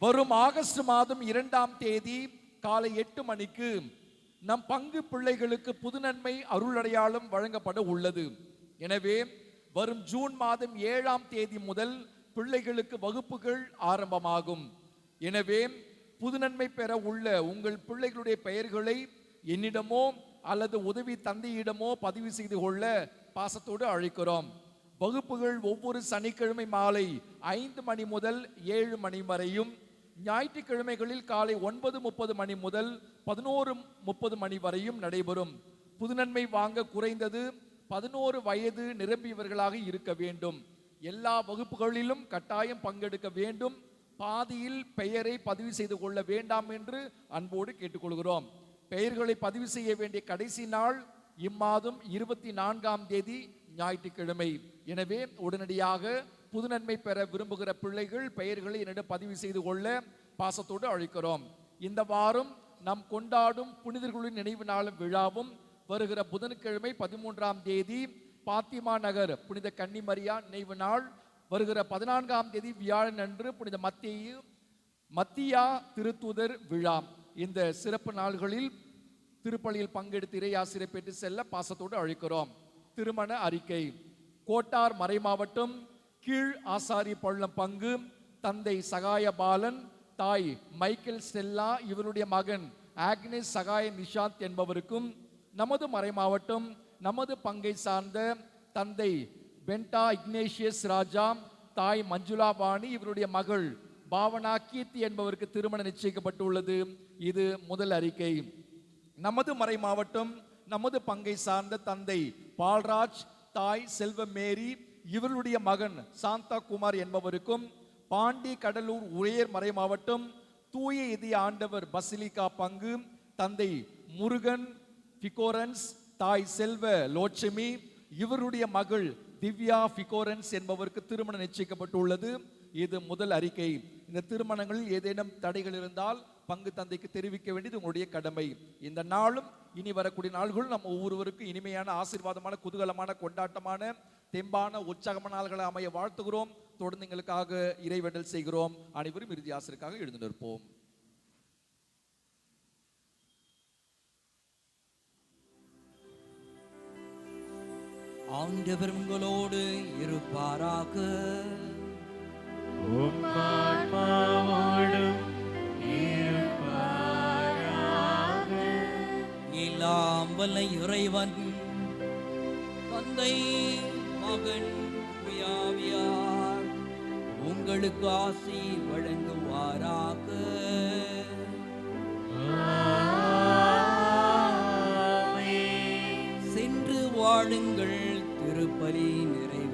வரும் ஆகஸ்ட் மாதம் 2ஆம் தேதி காலை 8 மணிக்கு நம் பங்கு பிள்ளைகளுக்கு புதுநன்மை அருளடையாளம் வழங்கப்பட உள்ளது. எனவே வரும் ஜூன் மாதம் 7ஆம் தேதி முதல் பிள்ளைகளுக்கு வகுப்புகள் ஆரம்பமாகும். எனவே புதுநன்மை பெற உள்ள உங்கள் பிள்ளைகளுடைய பெயர்களை என்னிடமோ அல்லது உதவி தந்தையிடமோ பதிவு செய்து கொள்ள பாசத்தோடு அழைக்கிறோம். வகுப்புகள் ஒவ்வொரு சனிக்கிழமை மாலை 5 மணி முதல் 7 மணி வரையும், ஞாயிற்றுக்கிழமைகளில் காலை 9:30 மணி முதல் 11:30 மணி வரையும் நடைபெறும். புதுநன்மை வாங்க குறைந்தது 11 வயது நிரம்பியவர்களாக இருக்க வேண்டும். எல்லா வகுப்புகளிலும் கட்டாயம் பங்கெடுக்க வேண்டும். பாதியில் பெயரை பதிவு செய்து கொள்ள வேண்டாம் என்று அன்போடு கேட்டுக்கொள்கிறோம். பெயர்களை பதிவு செய்ய வேண்டிய கடைசி நாள் இம்மாதம் 24ஆம் தேதி ஞாயிற்றுக்கிழமை. எனவே உடனடியாக புதுநன்மை பெற விரும்புகிற பிள்ளைகள் பெயர்களை என்னிடம் பதிவு செய்து கொள்ள பாசத்தோடு அழைக்கிறோம். இந்த வாரம் நாம் கொண்டாடும் புனிதர்களின் நினைவு நாளும் விழாவும் வருகிற புதன்கிழமை 13ஆம் தேதி பாத்திமா நகர் புனித கன்னிமரியா நினைவு நாள், வருகிற 14ஆம் தேதி வியாழன் அன்று புனித மத்தியா திருத்தூதர் விழா. இந்த சிறப்பு நாள்களில் திருப்பலியில் பங்கெடுத்து இறையாசிரை பெற்று செல்ல பாசத்தோடு அழைக்கிறோம். திருமண அறிக்கை. கோட்டார் மறைமாவட்டம் கீழ் ஆசாரி பள்ளம் பங்கு தந்தை சகாய பாலன், தாய் மைக்கேல் ஸ்டெல்லா, இவருடைய மகன் ஆக்னேஸ் சகாய நிஷாந்த் என்பவருக்கும், நமது மறைமாவட்டம் நமது பங்கை சார்ந்த தந்தை பென்டா இக்னேஷியஸ் ராஜா, தாய் மஞ்சுளா வாணி, இவருடைய மகள் பாவனா கீர்த்தி என்பவருக்கு திருமணம் நிச்சயிக்கப்பட்டுள்ளது. இது முதல் அறிக்கை. நமது மறை மாவட்டம் நமது பங்கை சார்ந்த தந்தை பால்ராஜ், தாய் செல்வ மேரி, இவருடைய மகன் சாந்தா குமார் என்பவருக்கும், பாண்டி கடலூர் உயர் மறை மாவட்டம் தூய இதய ஆண்டவர் பசிலிகா பங்கு தந்தை முருகன் பிகோரன்ஸ், தாய் செல்வ லோட்சுமி, இவருடைய மகள் திவ்யா பிகோரன்ஸ் என்பவருக்கு திருமணம் நிச்சயிக்கப்பட்டுள்ளது. இது முதல் அறிக்கை. இந்த திருமணங்களில் ஏதேனும் தடைகள் இருந்தால் பங்கு தந்தைக்கு தெரிவிக்க வேண்டியது உங்களுடைய கடமை. இந்த நாளும் இனி வரக்கூடிய நாள்களும் நம்ம ஒவ்வொருவருக்கும் இனிமையான ஆசீர்வாதமான குதூகலமான கொண்டாட்டமான தெம்பான உற்சாகமான நாள்களை அமைய வாழ்த்துகிறோம். தொடர்ந்து எங்களுக்காக இறைவேண்டல் செய்கிறோம். அனைவரும் இறுதி ஆசிரியருக்காக எழுந்து நிற்போம். ஆண்டவர் உங்களோடு இருப்பாராக. எல்லாம் வல்ல இறைவன் தந்தை மகன் ஆவியார் உங்களுக்கு ஆசி வழங்குவாராக. சென்று வாழுங்கள். திருப்பலி நிறைவு.